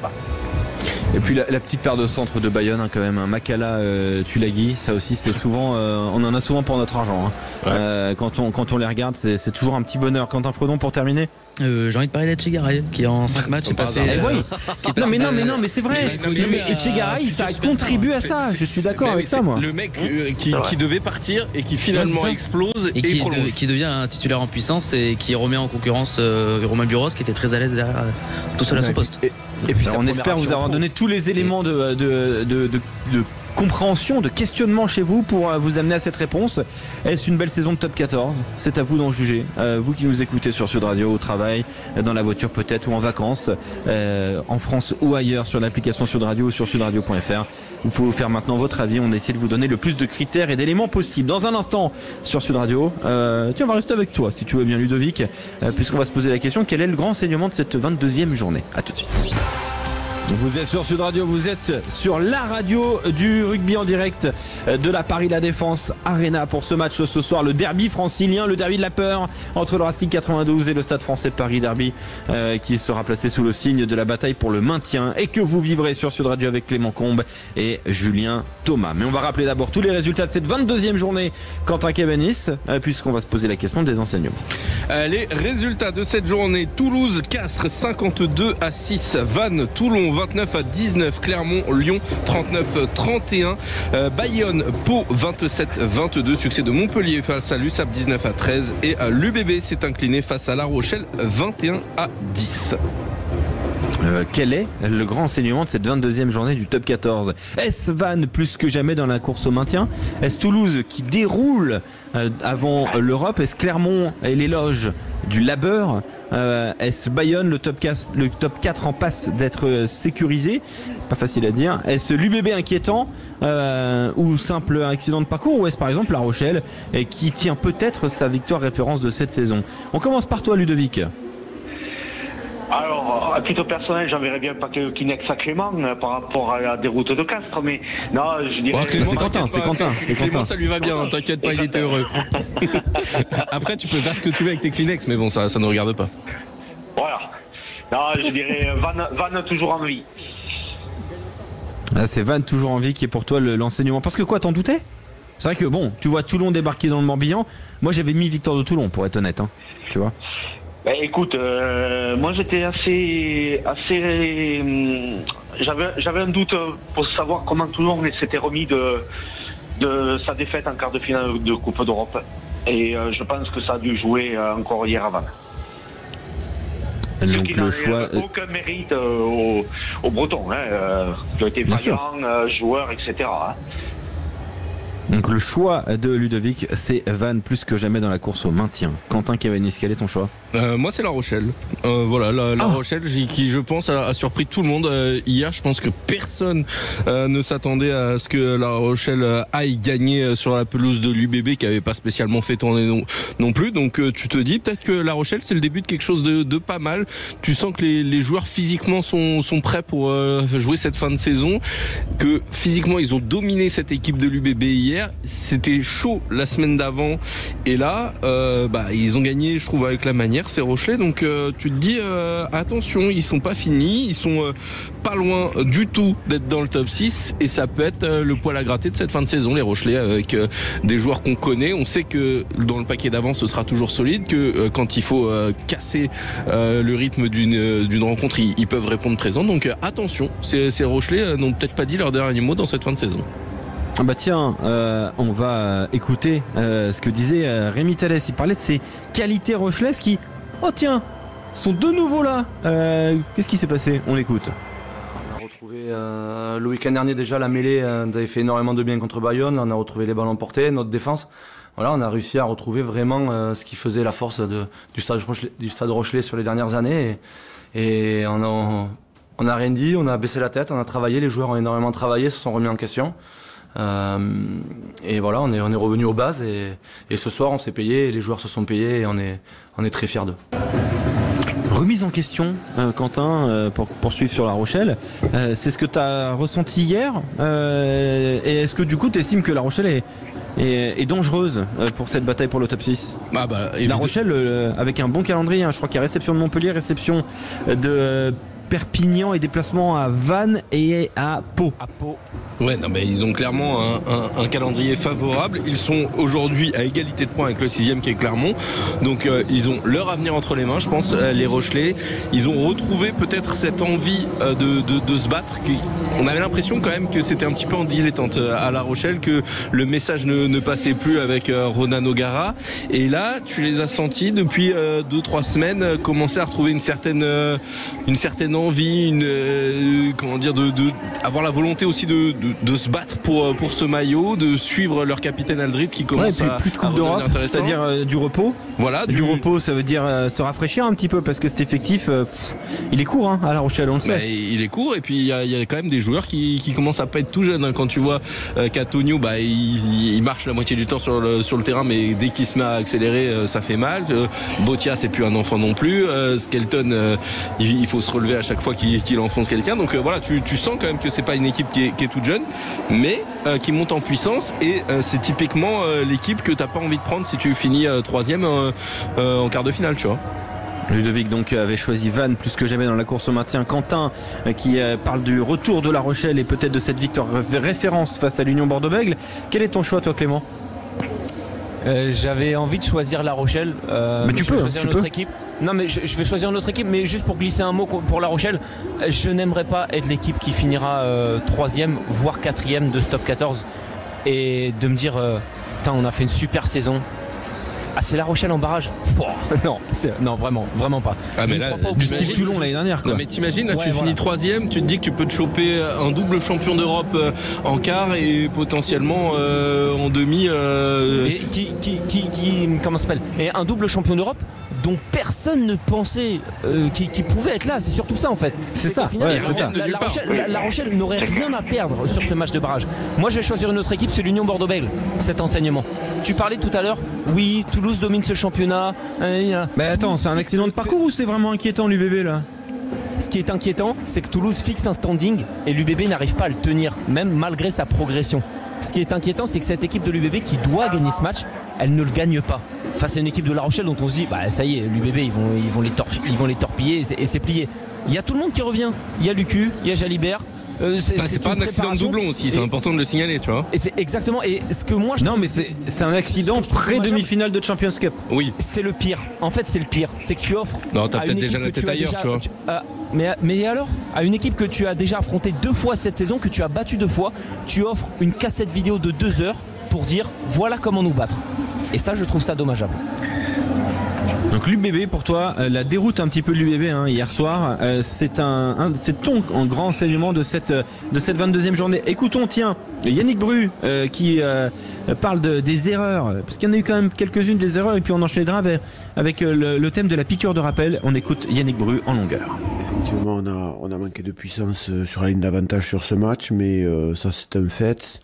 S1: Et puis la petite paire de centre de Bayonne, quand même, un Makala Tulagi, ça aussi c'est souvent, on en a souvent pour notre argent. Quand on les regarde, c'est toujours un petit bonheur. Quentin Fredon, pour terminer.
S3: J'ai envie de parler d'Etchegaray qui en 5 matchs est passé.
S1: Non mais c'est vrai. Mais Etchegaray, ça a contribué à ça. Je suis d'accord avec ça, moi.
S9: Le mec qui devait partir et qui finalement explose et
S3: qui devient un titulaire en puissance et qui remet en concurrence Romain Buros, qui était très à l'aise derrière tout seul à son poste.
S1: Et puis on espère vous avoir donné tous les éléments de compréhension, de questionnement chez vous pour vous amener à cette réponse. Est-ce une belle saison de top 14? C'est à vous d'en juger. Vous qui nous écoutez sur Sud Radio, au travail, dans la voiture peut-être, ou en vacances, en France ou ailleurs, sur l'application Sud Radio ou sur sudradio.fr. Vous pouvez vous faire maintenant votre avis. On a essayé de vous donner le plus de critères et d'éléments possibles. Dans un instant, sur Sud Radio, tiens, on va rester avec toi, si tu veux bien, Ludovic, puisqu'on va se poser la question, quel est le grand enseignement de cette 22e journée? À tout de suite. Vous êtes sur Sud Radio, vous êtes sur la radio du rugby en direct de la Paris La Défense Arena pour ce match ce soir, le derby francilien, le derby de la peur entre le Racing 92 et le Stade Français de Paris, derby qui sera placé sous le signe de la bataille pour le maintien et que vous vivrez sur Sud Radio avec Clément Combe et Julien Thomas. Mais on va rappeler d'abord tous les résultats de cette 22e journée, Quentin Cabanis, puisqu'on va se poser la question des enseignements.
S2: Les résultats de cette journée: Toulouse, Castres 52-6, Vannes, Toulon 29-19, Clermont, Lyon 39-31, Bayonne, Pau 27-22, succès de Montpellier face à l'USAP 19-13 et l'UBB s'est incliné face à La Rochelle 21-10.
S1: Quel est le grand enseignement de cette 22e journée du top 14? Est-ce Vannes plus que jamais dans la course au maintien? Est-ce Toulouse qui déroule avant l'Europe? Est-ce Clermont et l'éloge du labeur? Est-ce Bayonne, le top 4 en passe d'être sécurisé? Pas facile à dire. Est-ce l'UBB inquiétant ou simple accident de parcours? Ou est-ce par exemple La Rochelle qui tient peut-être sa victoire référence de cette saison? On commence par toi, Ludovic.
S8: Alors, à titre personnel, j'enverrais bien un paquet de Kleenex à Clément par rapport à la déroute de Castres, mais non, je dirais...
S1: C'est Quentin.
S2: Clément, ça lui va bien, t'inquiète pas, il était heureux. Après, tu peux faire ce que tu veux avec tes Kleenex, mais bon, ça ne regarde pas.
S8: Voilà, Non, je dirais Van toujours en vie.
S1: Ah, c'est Van toujours en vie qui est pour toi l'enseignement. Parce que quoi, t'en doutais? C'est vrai que bon, tu vois Toulon débarquer dans le Morbihan. Moi j'avais mis victoire de Toulon pour être honnête, hein, tu vois.
S8: Bah, écoute, moi j'étais assez j'avais un doute pour savoir comment Toulon s'était remis de sa défaite en quart de finale de Coupe d'Europe. Et je pense que ça a dû jouer encore hier à Vannes.
S1: Donc le choix.
S8: Aucun mérite aux Bretons, qui ont été vaillants, joueurs, etc. Hein.
S1: Donc le choix de Ludovic, c'est Vannes plus que jamais dans la course au maintien. Quentin Cavanis, quel est ton choix?
S2: Moi c'est La Rochelle. Voilà, La Rochelle qui je pense a surpris tout le monde hier. Je pense que personne ne s'attendait à ce que La Rochelle aille gagner sur la pelouse de l'UBB qui avait pas spécialement fait tourner non plus. Donc tu te dis peut-être que La Rochelle c'est le début de quelque chose de pas mal. Tu sens que les joueurs physiquement sont prêts pour jouer cette fin de saison. Que physiquement ils ont dominé cette équipe de l'UBB hier. C'était chaud la semaine d'avant et là ils ont gagné je trouve avec la manière ces Rochelais, donc tu te dis attention, ils sont pas finis, ils sont pas loin du tout d'être dans le top 6 et ça peut être le poil à gratter de cette fin de saison, les Rochelais, avec des joueurs qu'on connaît. On sait que dans le paquet d'avant ce sera toujours solide, que quand il faut casser le rythme d'une rencontre, ils peuvent répondre présent, donc attention, ces Rochelais n'ont peut-être pas dit leur dernier mot dans cette fin de saison.
S1: Ah bah tiens, on va écouter ce que disait Rémi Thalès. Il parlait de ses qualités rochelaises qui, oh tiens, sont de nouveau là. Qu'est-ce qui s'est passé? On l'écoute.
S10: On a retrouvé le week-end dernier déjà la mêlée, on avait fait énormément de bien contre Bayonne, on a retrouvé les ballons portés, notre défense. Voilà, on a réussi à retrouver vraiment ce qui faisait la force du Stade Rochelais sur les dernières années. Et on a rien dit, on a baissé la tête, on a travaillé, les joueurs ont énormément travaillé, se sont remis en question. Et voilà, on est revenu aux bases et ce soir on s'est payé, les joueurs se sont payés et on est très fiers d'eux.
S1: Remise en question, Quentin, pour poursuivre sur La Rochelle, c'est ce que tu as ressenti hier, et est-ce que du coup tu estimes que La Rochelle est dangereuse pour cette bataille pour le top 6? La Rochelle avec un bon calendrier, je crois qu'il y a réception de Montpellier, réception de Perpignan et déplacement à Vannes et à Pau.
S2: Ouais, non, mais ils ont clairement un calendrier favorable. Ils sont aujourd'hui à égalité de points avec le 6e qui est Clermont. Donc ils ont leur avenir entre les mains, je pense, les Rochelais. Ils ont retrouvé peut-être cette envie de se battre. On avait l'impression quand même que c'était un petit peu en dilettante à La Rochelle, que le message ne passait plus avec Ronan O'Gara. Et là, tu les as sentis depuis 2-3 semaines commencer à retrouver une certaine envie, comment dire, avoir la volonté aussi de se battre pour ce maillot, de suivre leur capitaine Aldrit qui commence
S1: à plus de Coupe d'Europe, c'est-à-dire du repos.
S2: Voilà,
S1: du repos, ça veut dire se rafraîchir un petit peu parce que cet effectif, il est court à La Rochelle, on le sait.
S2: Il est court et puis il y a quand même des joueurs qui commencent à pas être tout jeunes. Quand tu vois Catonio, il marche la moitié du temps sur le terrain, mais dès qu'il se met à accélérer, ça fait mal. Botia, c'est plus un enfant non plus. Skelton, il faut se relever à chaque fois qu'il enfonce quelqu'un. Donc voilà, tu sens quand même que c'est pas une équipe qui est toute jeune, mais qui monte en puissance et c'est typiquement l'équipe que t'as pas envie de prendre si tu finis 3e en quart de finale, tu vois.
S1: Ludovic donc avait choisi Vannes plus que jamais dans la course au maintien. Quentin qui parle du retour de La Rochelle et peut-être de cette victoire référence face à l'Union Bordeaux-Bègles. Quel est ton choix toi, Clément?
S4: J'avais envie de choisir La Rochelle,
S1: mais tu peux
S4: choisir notre équipe. Non, mais je vais choisir notre équipe, mais juste pour glisser un mot pour La Rochelle, je n'aimerais pas être l'équipe qui finira 3e voire 4e de ce top 14 et de me dire on a fait une super saison. Ah, c'est La Rochelle en barrage? Non, vraiment pas.
S2: Ah, mais là,
S1: du style Toulon l'année dernière, quoi.
S2: Non, mais t'imagines, là, finis 3e, tu te dis que tu peux te choper un double champion d'Europe en quart et potentiellement en demi.
S4: Et comment ça s'appelle? Et un double champion d'Europe dont personne ne pensait qui pouvait être là. C'est surtout ça en fait.
S1: C'est ça.
S4: Final, La Rochelle n'aurait rien à perdre sur ce match de barrage. Moi, je vais choisir une autre équipe, c'est l'Union Bordeaux-Bègles. Cet enseignement. Tu parlais tout à l'heure. Oui, Toulouse domine ce championnat.
S1: Mais attends, c'est un accident de parcours ou c'est vraiment inquiétant l'UBB là?
S4: Ce qui est inquiétant, c'est que Toulouse fixe un standing et l'UBB n'arrive pas à le tenir, même malgré sa progression. Ce qui est inquiétant, c'est que cette équipe de l'UBB qui doit gagner ce match, elle ne le gagne pas. face à une équipe de La Rochelle dont on se dit bah ça y est, l'UBB ils vont les torpiller et c'est plié. Il y a tout le monde qui revient. Il y a Lucu, il y a Jalibert.
S9: C'est pas un accident de doublon aussi, c'est important de le signaler, tu vois.
S4: Et c'est exactement. Et ce que moi je
S1: non, mais c'est un accident pré-demi-finale de Champions Cup.
S9: Oui.
S4: C'est le pire. En fait, c'est le pire. C'est que tu offres.
S9: Non, t'as peut-être déjà la tête ailleurs, tu vois.
S4: Mais alors, à une équipe que tu as déjà affrontée 2 fois cette saison, que tu as battu 2 fois, tu offres une cassette vidéo de 2 heures pour dire voilà comment nous battre. Et ça, je trouve ça dommageable.
S1: Donc l'UBB pour toi, la déroute un petit peu de l'UBB hier soir, c'est ton grand enseignement de cette 22e journée. Écoutons Yannick Bru qui parle des erreurs, parce qu'il y en a eu quand même quelques-unes des erreurs, et puis on enchaînera avec le thème de la piqûre de rappel. On écoute Yannick Bru en longueur.
S11: Effectivement, on a manqué de puissance sur la ligne d'avantage sur ce match, mais ça c'est un fait.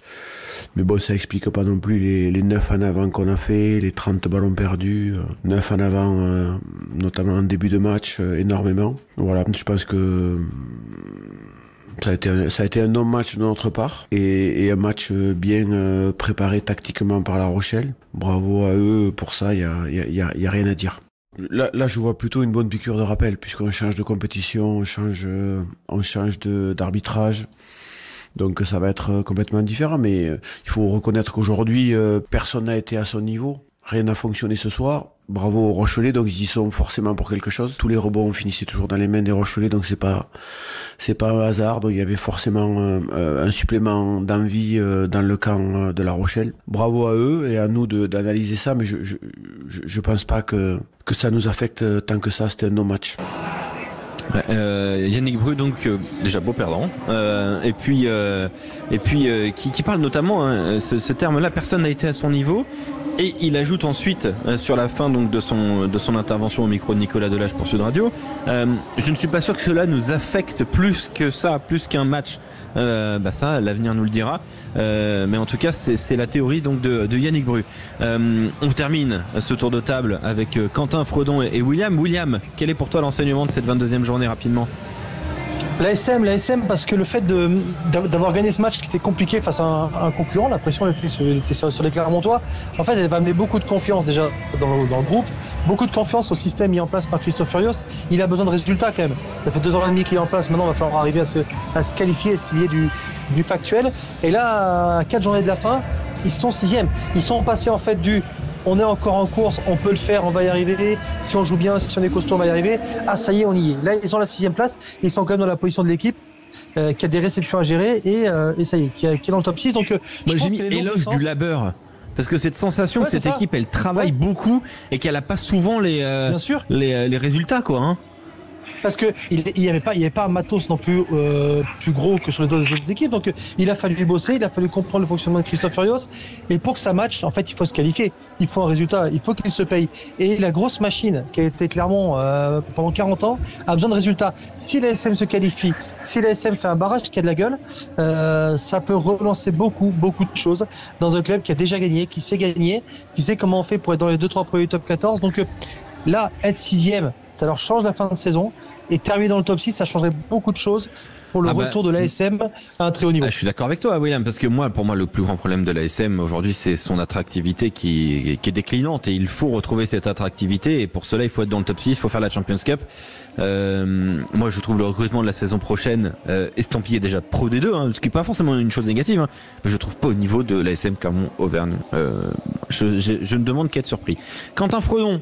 S11: Mais bon, ça explique pas non plus les 9 en avant qu'on a fait, les 30 ballons perdus, 9 en avant, notamment en début de match, énormément. Voilà, je pense que ça a été un non-match de notre part et un match bien préparé tactiquement par La Rochelle. Bravo à eux pour ça, il y a rien à dire. Là, je vois plutôt une bonne piqûre de rappel, puisqu'on change de compétition, on change d'arbitrage. Donc ça va être complètement différent, mais il faut reconnaître qu'aujourd'hui, personne n'a été à son niveau. Rien n'a fonctionné ce soir. Bravo aux Rochelais, donc ils y sont forcément pour quelque chose. Tous les rebonds finissaient toujours dans les mains des Rochelais, donc c'est pas un hasard. Donc il y avait forcément un supplément d'envie dans le camp de La Rochelle. Bravo à eux et à nous d'analyser ça, mais je pense pas que ça nous affecte tant que ça. C'était un non-match.
S1: Yannick Bru, donc déjà beau perdant, et puis qui parle notamment ce terme-là, personne n'a été à son niveau, et il ajoute ensuite sur la fin donc de son intervention au micro de Nicolas Delage pour Sud Radio, je ne suis pas sûr que cela nous affecte plus que ça, plus qu'un match. Ça, l'avenir nous le dira. Mais en tout cas, c'est la théorie donc de Yannick Bru. On termine ce tour de table avec Quentin, Fredon et William. William, quel est pour toi l'enseignement de cette 22e journée rapidement ?
S7: L'ASM, parce que le fait d'avoir gagné ce match qui était compliqué face à un concurrent, la pression était sur les Clermontois. En fait, elle va amener beaucoup de confiance déjà dans le groupe. Beaucoup de confiance au système mis en place par Christophe Furios. Il a besoin de résultats quand même. Ça fait 2 ans et demi qu'il est en place. Maintenant, il va falloir arriver à se qualifier, à ce qu'il y ait du factuel. Et là, à 4 journées de la fin, ils sont 6e. Ils sont passés en fait on est encore en course, on peut le faire, on va y arriver. Si on joue bien, si on est costaud, on va y arriver. Ah, ça y est, on y est. Là, ils sont à la 6e place. Ils sont quand même dans la position de l'équipe qui a des réceptions à gérer et ça y est, qui est dans le top 6. Donc,
S1: moi, j'ai mis éloge du labeur. Parce que cette sensation que cette équipe, elle travaille beaucoup et qu'elle n'a pas souvent les résultats, quoi. Hein.
S7: Parce que il y avait pas un matos non plus plus gros que sur les autres équipes, donc il a fallu bosser, il a fallu comprendre le fonctionnement de Christophe Furios, et pour que ça matche, en fait, il faut se qualifier, il faut un résultat, il faut qu'il se paye. Et la grosse machine qui a été Clermont pendant 40 ans a besoin de résultats. Si l'ASM se qualifie, si l'ASM fait un barrage qui a de la gueule, ça peut relancer beaucoup de choses dans un club qui a déjà gagné, qui sait comment on fait pour être dans les 2-3 premiers top 14. Donc là, être 6e, ça leur change la fin de saison. Et terminer dans le top 6, ça changerait beaucoup de choses pour le retour de l'ASM à un très haut niveau.
S1: Je suis d'accord avec toi, William, parce que pour moi, le plus grand problème de l'ASM aujourd'hui, c'est son attractivité qui est déclinante, et il faut retrouver cette attractivité, et pour cela, il faut être dans le top 6, il faut faire la Champions Cup. Moi, je trouve le recrutement de la saison prochaine estampillé déjà Pro D2, ce qui n'est pas forcément une chose négative, mais je trouve pas au niveau de l'ASM Clermont-Auvergne. Je ne demande qu'à être surpris. Quentin Fredon,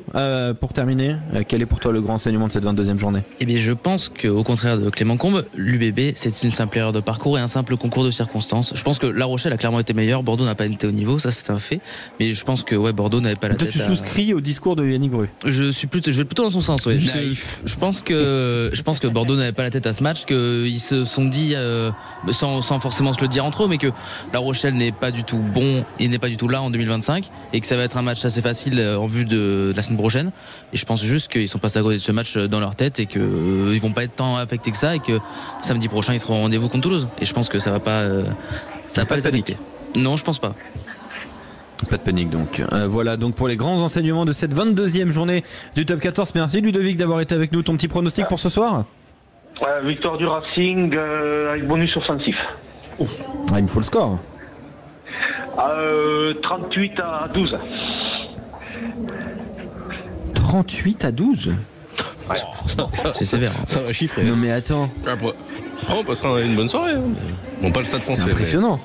S1: pour terminer, quel est pour toi le grand enseignement de cette 22e journée ?
S3: Eh bien, je pense qu'au contraire de Clément Combe, l'UBB, c'est une simple erreur de parcours et un simple concours de circonstances. Je pense que La Rochelle a clairement été meilleure, Bordeaux n'a pas été au niveau, ça c'est un fait. Mais je pense que Bordeaux n'avait pas la tête.
S1: Tu souscris au discours de Yannick Bru ?
S3: Je vais plutôt dans son sens, oui. Je pense que Bordeaux n'avait pas la tête à ce match, qu'ils se sont dit, sans forcément se le dire entre eux, mais que La Rochelle n'est pas du tout bon et n'est pas du tout là en 2025, et que ça va être un match assez facile en vue de la semaine prochaine. Et je pense juste qu'ils sont passés à côté de ce match dans leur tête et qu'ils vont pas être tant affectés que ça, et que samedi prochain ils seront au rendez-vous contre Toulouse. Et je pense que ça va pas les affecter. Non, je pense pas.
S1: Pas de panique donc. Voilà donc pour les grands enseignements de cette 22e journée du top 14. Merci Ludovic d'avoir été avec nous. Ton petit pronostic pour ce soir ?
S8: Victoire du Racing avec bonus offensif.
S1: Il me faut le score.
S8: 38-12.
S1: 38-12.
S8: Ouais.
S3: C'est sévère.
S9: Ça va chiffrer.
S1: Non mais attends.
S9: Après, on passera une bonne soirée. Bon, pas le Stade Français.
S1: C'est impressionnant.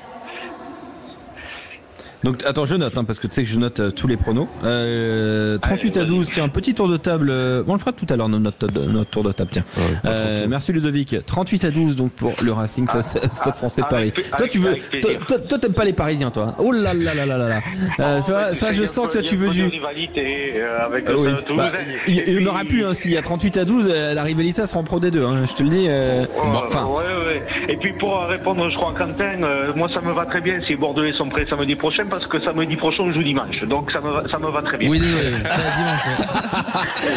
S1: Donc attends, je note parce que tu sais que je note tous les pronos. 38-12, tiens, un petit tour de table. On le fera tout à l'heure notre tour de table, tiens. Ouais, merci Ludovic. 38-12 donc pour le Racing face au Stade Français de Paris. Toi tu veux, toi t'aimes pas les Parisiens, toi. Oh là là là là là là. Ça je sens que toi tu veux du. Il n'y en aura plus s'il y a 38-12, la rivalité ça sera en Pro D2. Je te le dis.
S8: Ouais. Et puis pour répondre, je crois à Quentin, moi ça me va très bien si les Bordelais sont prêts samedi prochain. Parce que samedi prochain on joue dimanche, donc ça me va très bien.
S3: Oui, dimanche.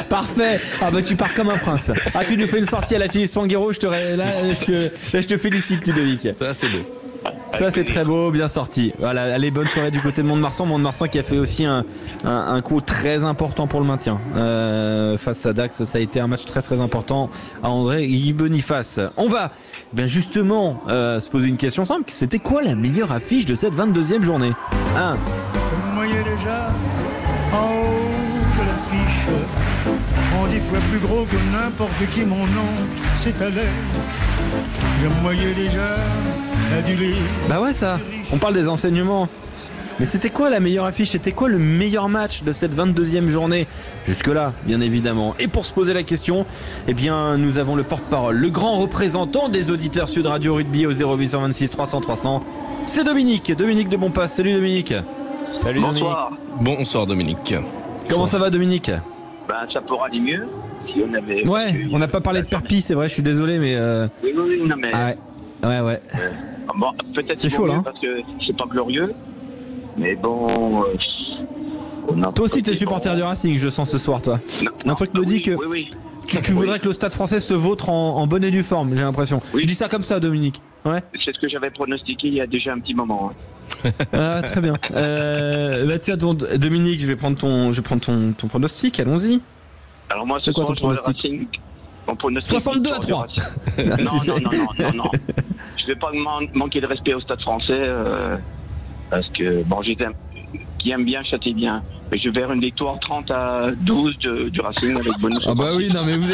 S1: Parfait. Ah bah tu pars comme un prince. Ah tu nous fais une sortie à la Philippe Swanguero, je te félicite Ludovic.
S9: Ça c'est beau.
S1: Ça c'est très beau, bien sorti. Voilà, allez, bonne soirée du côté de Mont-de-Marsan qui a fait aussi un coup très important pour le maintien. Face à Dax, ça a été un match très très important à André Guy Boniface. On va justement se poser une question simple. C'était quoi la meilleure affiche de cette 22e journée?
S12: Vous voyez déjà en haut de l'affiche, en 10 fois plus gros que n'importe qui, mon nom s'étalait. Je me voyais déjà adulé.
S1: Bah ouais, ça, on parle des enseignements. Mais c'était quoi la meilleure affiche? C'était quoi le meilleur match de cette 22e journée? Jusque-là, bien évidemment. Et pour se poser la question, nous avons le porte-parole, le grand représentant des auditeurs Sud Radio Rugby au 0826 300 300. C'est Dominique de Bonpass. Salut Dominique.
S13: Salut Dominique.
S9: Bonsoir Dominique.
S1: Comment ça va Dominique?
S13: Ça pourra aller mieux si on avait...
S1: Ouais, on n'a pas parlé de Perpi, c'est vrai, je suis désolé, mais...
S13: Oui, non mais...
S1: Ouais.
S13: Bon, peut-être
S1: c'est chaud là.
S13: Parce que c'est pas glorieux, mais bon...
S1: Toi aussi t'es supporter du Racing, je sens ce soir, toi. Un truc me dit que...
S13: Oui.
S1: Tu voudrais que le Stade Français se vautre en bonne et due forme, j'ai l'impression. Oui. Je dis ça comme ça, Dominique. Ouais.
S13: C'est ce que j'avais pronostiqué il y a déjà un petit moment.
S1: Très bien. Tiens, Dominique, je vais prendre ton pronostic. Allons-y.
S13: Alors moi,
S1: c'est quoi ton pronostic? 62-3. Non.
S13: Je vais pas manquer de respect au Stade Français parce que j'étais qui aime bien châter bien. Mais je vais vers une victoire 30-12 du Racing avec bonus.
S1: Ah bah oui, non mais vous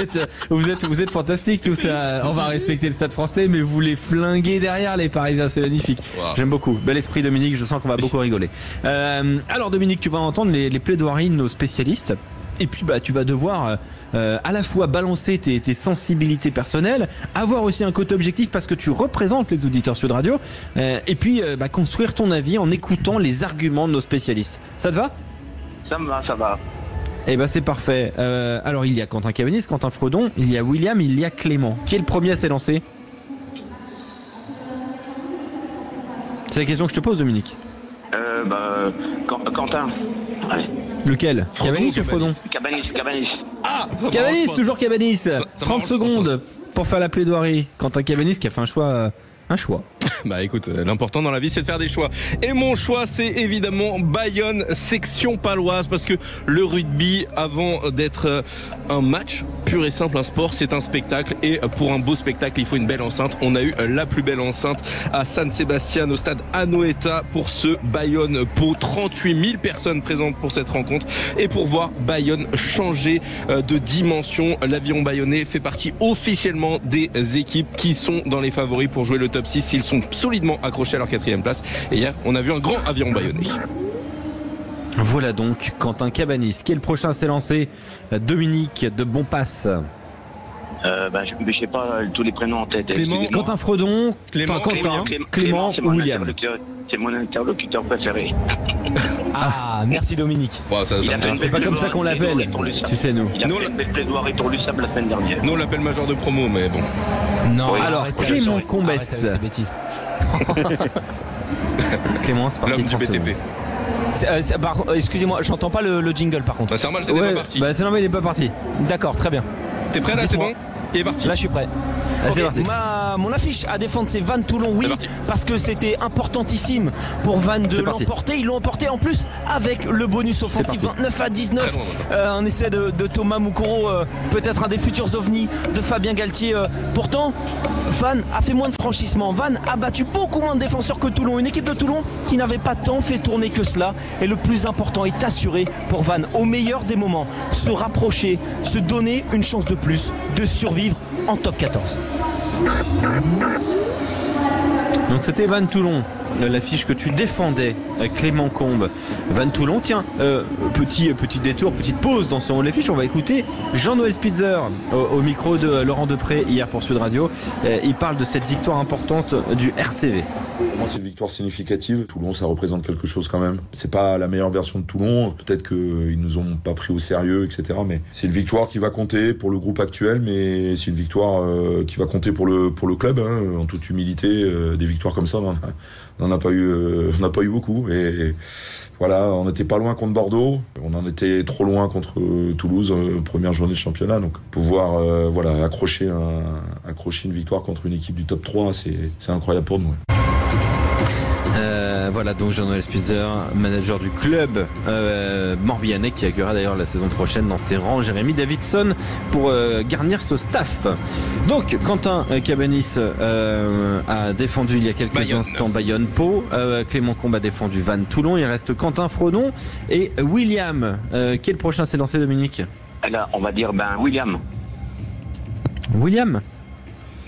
S1: êtes fantastique tout ça. On va respecter le Stade Français, mais vous les flinguez derrière les Parisiens, c'est magnifique. Wow. J'aime beaucoup. Bel esprit Dominique, je sens qu'on va beaucoup rigoler. Alors Dominique, tu vas entendre les plaidoiries de nos spécialistes. Et puis tu vas devoir à la fois balancer tes sensibilités personnelles, avoir aussi un côté objectif parce que tu représentes les auditeurs Sud Radio, et puis construire ton avis en écoutant les arguments de nos spécialistes. Ça te va?
S13: Ça va.
S1: Eh c'est parfait. Alors il y a Quentin Cabanis, Quentin Fredon, il y a William, il y a Clément. Qui est le premier à s'élancer? C'est la question que je te pose, Dominique.
S13: Quentin. Ouais.
S1: Lequel? Cabanis ou Fredon?
S13: Cabanis.
S1: Ah, Cabanis, toujours Cabanis. 30 secondes pour faire la plaidoirie. Quentin Cabanis qui a fait un choix.
S9: Écoute, l'important dans la vie c'est de faire des choix. Et mon choix c'est évidemment Bayonne section paloise, parce que le rugby, avant d'être un match pur et simple, un sport, c'est un spectacle, et pour un beau spectacle il faut une belle enceinte. On a eu la plus belle enceinte à San Sebastian au stade Anoeta pour ce Bayonne Pau. 38 000 personnes présentes pour cette rencontre et pour voir Bayonne changer de dimension. L'aviron bayonnais fait partie officiellement des équipes qui sont dans les favoris pour jouer le top 6. Ils sont solidement accrochés à leur 4e place. Et hier, on a vu un grand aviron bayonnais.
S1: Voilà donc Quentin Cabanis. Qui est le prochain à s'élancer? Dominique de Bonpass.
S13: Je sais pas tous les prénoms en tête.
S1: Clément, Quentin Fredon, Clément ou William.
S13: C'est mon interlocuteur préféré.
S4: Merci Dominique.
S1: C'est pas comme ça qu'on l'appelle. Tu sais, nous.
S13: Il a fait le plaidoirie pour l'USAB la semaine dernière.
S9: Nous on l'appelle major de promo, mais bon.
S1: Non, alors Clément Combès.
S4: C'est bêtise.
S1: Clément, c'est parti.
S9: L'homme du BTP.
S4: Excusez-moi, j'entends pas le jingle par contre.
S9: C'est normal, c'est pas parti.
S1: C'est normal, il est pas parti.
S4: D'accord, très bien.
S9: T'es prêt là? C'est bon? Il est parti.
S4: Là, je suis prêt.
S1: C'est parti.
S4: mon affiche à défendre, c'est Vannes Toulon, oui, parce que c'était importantissime pour Vannes de l'emporter. Ils l'ont emporté en plus avec le bonus offensif 29-19. Un essai de Thomas Moukoro, peut-être un des futurs ovnis de Fabien Galtier. Pourtant, Vannes a fait moins de franchissements. Vannes a battu beaucoup moins de défenseurs que Toulon. Une équipe de Toulon qui n'avait pas tant fait tourner que cela. Et le plus important est assuré pour Vannes, au meilleur des moments, se rapprocher, se donner une chance de plus de survivre en top 14.
S1: Donc c'était Vannes Toulon, l'affiche que tu défendais, Clément Combe. Vannes Toulon, tiens, petit détour, petite pause dans ce rôle d'affiche. On va écouter Jean-Noël Spitzer au micro de Laurent Depré hier pour Sud Radio. Il parle de cette victoire importante du RCV.
S14: Pour moi, c'est une victoire significative. Toulon, ça représente quelque chose quand même. C'est pas la meilleure version de Toulon. Peut-être qu'ils nous ont pas pris au sérieux, etc. Mais c'est une victoire qui va compter pour le groupe actuel, mais c'est une victoire qui va compter pour le club. Hein, en toute humilité, des victoires comme ça, on n'a pas eu beaucoup. Et voilà, on n'était pas loin contre Bordeaux. On en était trop loin contre Toulouse, première journée de championnat. Donc pouvoir accrocher une victoire contre une équipe du top 3, c'est incroyable pour nous.
S1: Voilà donc Jean-Noël Spitzer, manager du club morbihanais, qui accueillera d'ailleurs la saison prochaine dans ses rangs Jérémy Davidson pour garnir ce staff. Donc Quentin Cabanis a défendu il y a quelques instants Bayonne-Pau, Clément Combe a défendu Vannes Toulon, il reste Quentin Frodon et William. Qui est le prochain à s'élancer, Dominique?
S13: Là, on va dire William.
S1: William?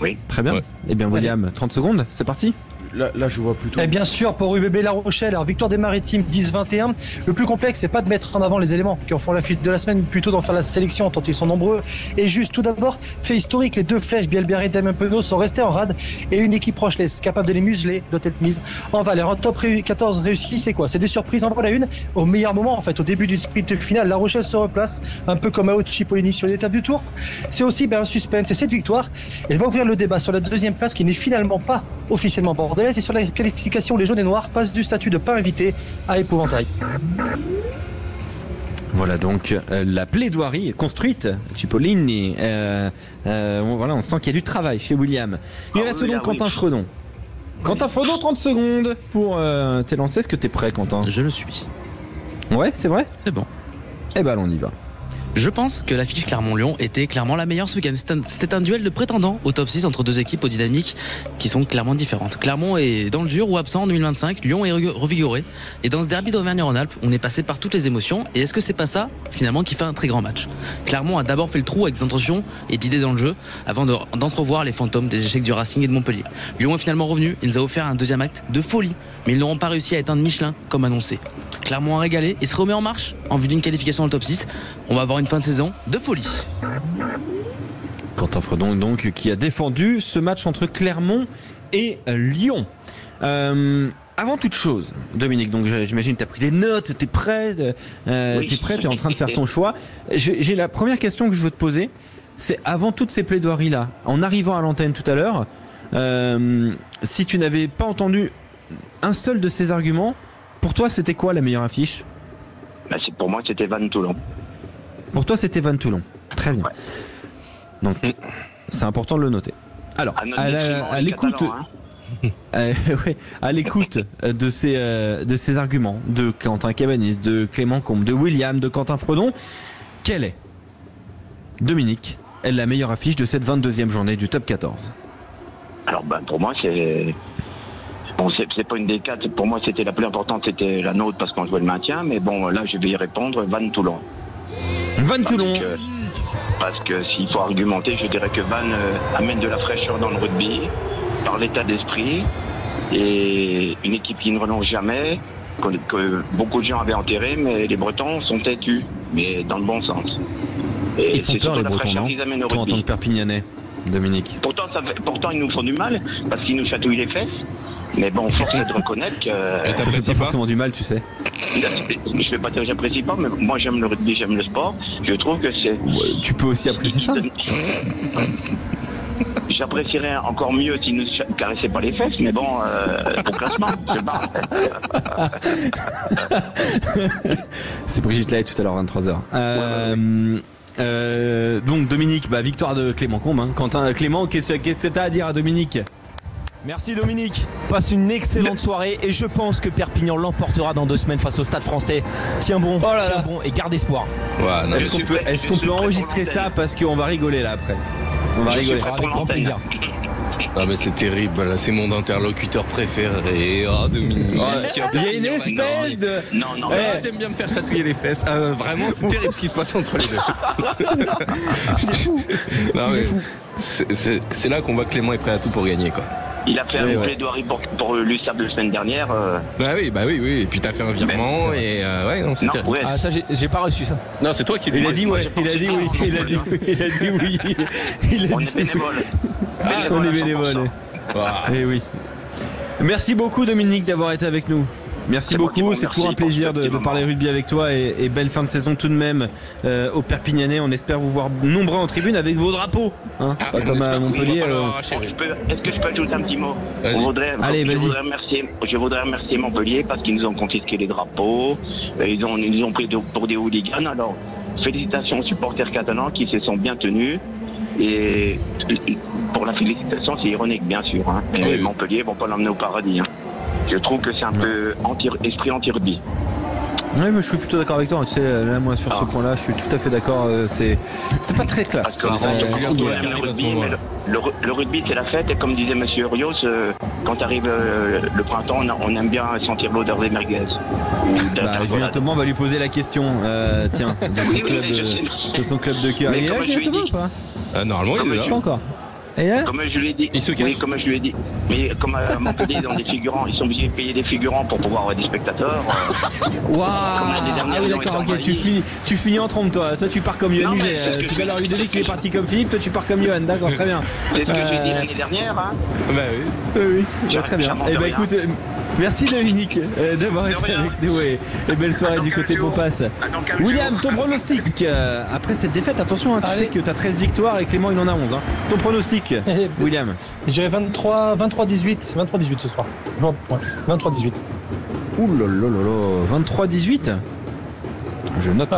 S13: Oui.
S1: Très bien. Eh bien William, 30 secondes, c'est parti.
S11: Là, je vois plutôt.
S7: Et bien sûr, pour UBB La Rochelle, alors victoire des Maritimes 10-21. Le plus complexe, c'est pas de mettre en avant les éléments qui en font la fuite de la semaine, plutôt d'en faire la sélection, tant ils sont nombreux. Et juste tout d'abord, fait historique, les deux flèches, Bielbiarré et Damien Penaud, sont restés en rade. Et une équipe rochelaise capable de les museler doit être mise en valeur. En top 14 réussi, c'est quoi? C'est des surprises. En voilà une. Au meilleur moment, en fait, au début du sprint final, La Rochelle se replace, un peu comme Ao Cipollini sur l'étape du Tour. C'est aussi un suspense. Et cette victoire, elle va ouvrir le débat sur la deuxième place, qui n'est finalement pas officiellement bordelaise, et sur la qualification. Les jaunes et noirs passent du statut de pas invité à épouvantail.
S1: Voilà donc la plaidoirie est construite, Cipollini. Voilà, on sent qu'il y a du travail chez William. Il reste donc Quentin Fredon. Quentin Fredon, 30 secondes pour t'élancer. Est-ce que t'es prêt, Quentin?
S3: Je le suis.
S1: Ouais, c'est vrai?
S3: C'est bon.
S1: Eh ben, on y va.
S3: Je pense que l'affiche Clermont-Lyon était clairement la meilleure ce week-end. C'était un duel de prétendants au top 6 entre deux équipes aux dynamiques qui sont clairement différentes. Clermont est dans le dur ou absent en 2025, Lyon est revigoré. Et dans ce derby d'Auvergne-Rhône-Alpes, on est passé par toutes les émotions. Et est-ce que c'est pas ça, finalement, qui fait un très grand match? Clermont a d'abord fait le trou avec des intentions et d'idées dans le jeu, avant d'entrevoir les fantômes des échecs du Racing et de Montpellier. Lyon est finalement revenu, il nous a offert un deuxième acte de folie, mais ils n'auront pas réussi à éteindre Michelin, comme annoncé. Clermont a régalé et se remet en marche en vue d'une qualification dans le top 6. On va avoir une fin de saison de folie.
S1: Quentin Fredon donc qui a défendu ce match entre Clermont et Lyon. Avant toute chose, Dominique, donc j'imagine que tu as pris des notes, tu es prêt, t'es prêt, tu es en train de faire ton choix. J'ai la première question que je veux te poser, c'est avant toutes ces plaidoiries-là, en arrivant à l'antenne tout à l'heure, si tu n'avais pas entendu un seul de ces arguments, pour toi c'était quoi la meilleure affiche?
S13: Pour moi c'était Vannes Toulon.
S1: Pour toi c'était Vannes Toulon. Très bien. Ouais. Donc c'est important de le noter. Alors à l'écoute ouais, à l'écoute de ces arguments de Quentin Cabanis, de Clément Combe, de William, de Quentin Fredon, quelle est, Dominique, la meilleure affiche de cette 22e journée du top 14?
S13: Alors pour moi c'est... Bon, c'est pas une des quatre. Pour moi, c'était la plus importante, c'était la nôtre parce qu'on jouait le maintien. Mais bon, là, je vais y répondre. Vannes Toulon.
S1: Vannes Toulon.
S13: Parce que s'il faut argumenter, je dirais que Vannes amène de la fraîcheur dans le rugby, par l'état d'esprit, et une équipe qui ne renonce jamais, que beaucoup de gens avaient enterré, mais les Bretons sont têtus, mais dans le bon sens.
S1: Et ils font peur, les Bretons, non? Toi, en tant que Perpignanais, Dominique.
S13: Pourtant, ils nous font du mal parce qu'ils nous chatouillent les fesses. Mais bon, force est de reconnaître que...
S1: ça fait pas forcément du mal, tu sais.
S13: Je vais pas dire que j'apprécie pas, mais moi j'aime le rugby, j'aime le sport. Je trouve que c'est...
S1: Ouais, tu peux aussi apprécier ça.
S13: J'apprécierais encore mieux s'ils nous caressaient pas les fesses, mais bon, au classement, je sais pas.
S1: C'est Brigitte Lahaye tout à l'heure, 23h. Donc Dominique, victoire de Clément Combe. Hein. Clément, qu'est-ce que t'as à dire à Dominique ?
S4: Merci Dominique, passe une excellente soirée et je pense que Perpignan l'emportera dans 2 semaines face au Stade Français. Tiens bon, et garde espoir.
S9: Ouais,
S1: est-ce qu'on peut enregistrer ça parce qu'on va rigoler là après ? On va rigoler
S4: avec grand plaisir.
S9: Ah mais c'est terrible, là, c'est mon interlocuteur préféré. Oh Dominique.
S1: Il y a une espèce de...
S9: Non, j'aime bien me faire chatouiller les fesses. Vraiment, c'est terrible ce qui se passe entre les deux.
S4: Il est fou.
S9: C'est là qu'on voit que Clément est prêt à tout pour gagner, quoi.
S13: Il a fait un plaidoirie pour l'USAP de la semaine dernière.
S9: Bah oui. Et puis t'as fait un virement c'est terrible.
S13: Ouais.
S4: Ah ça j'ai pas reçu ça.
S9: Non, c'est toi qui
S1: Il a dit oui. Il a dit oui.
S13: On est bénévole.
S1: On est bénévole. Et oui. Merci beaucoup Dominique d'avoir été avec nous. Merci beaucoup, c'est toujours un plaisir de parler rugby avec toi et belle fin de saison tout de même au Perpignanais. On espère vous voir nombreux en tribune avec vos drapeaux, hein, pas comme à Montpellier.
S13: Est-ce que je peux ajouter un petit mot ? Je voudrais remercier Montpellier parce qu'ils nous ont confisqué les drapeaux, ils nous ont pris pour des hooligans. Alors félicitations aux supporters catalans qui se sont bien tenus. Et pour la félicitation, c'est ironique bien sûr. Hein. Et Montpellier vont pas l'emmener au paradis. Hein. Je trouve que c'est un peu esprit anti-rugby.
S1: Oui, mais je suis plutôt d'accord avec toi. Tu sais, là, moi, sur ce point-là, je suis tout à fait d'accord. C'est pas très classe.
S13: Le rugby, c'est la fête. Et comme disait Monsieur Urios, quand arrive le printemps, on aime bien sentir l'odeur des merguez.
S1: Julien Thomas, on va lui poser la question. Tiens, de son club de cœur. Il est là, Julien Thomas ou pas ?
S9: Normalement, il est là.
S1: Pas encore. Et là
S13: comme je lui ai dit, comme je lui ai dit, mais comme à Montpellier, dans des figurants, ils sont obligés de payer des figurants pour pouvoir avoir des spectateurs.
S1: Waouh! Ah oui, d'accord, ok, tu finis en trompe, toi. Toi, tu pars comme Yohan Huget. Tout à l'heure, Ludovic, il est parti comme Philippe, toi, tu pars comme Yohan, d'accord, très bien.
S13: C'est ce que j'ai dit l'année dernière, hein?
S1: Bah oui. Très bien. Eh ben, écoute. Merci Dominique d'avoir été avec nous et belle soirée du côté de Beaupass. William, ton pronostic après cette défaite, attention, hein, tu sais que tu as 13 victoires et Clément il en a 11. Hein. Ton pronostic, William?
S7: Je dirais 23-18 ce soir. Bon, ouais, 23-18.
S1: Ouh là là là là, 23-18. Je note.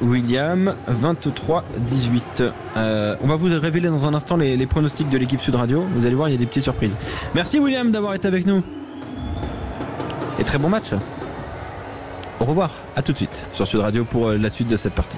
S1: William, 23-18. On va vous révéler dans un instant les pronostics de l'équipe Sud Radio. Vous allez voir, il y a des petites surprises. Merci William d'avoir été avec nous. Et très bon match. Au revoir, à tout de suite sur Sud Radio pour la suite de cette partie.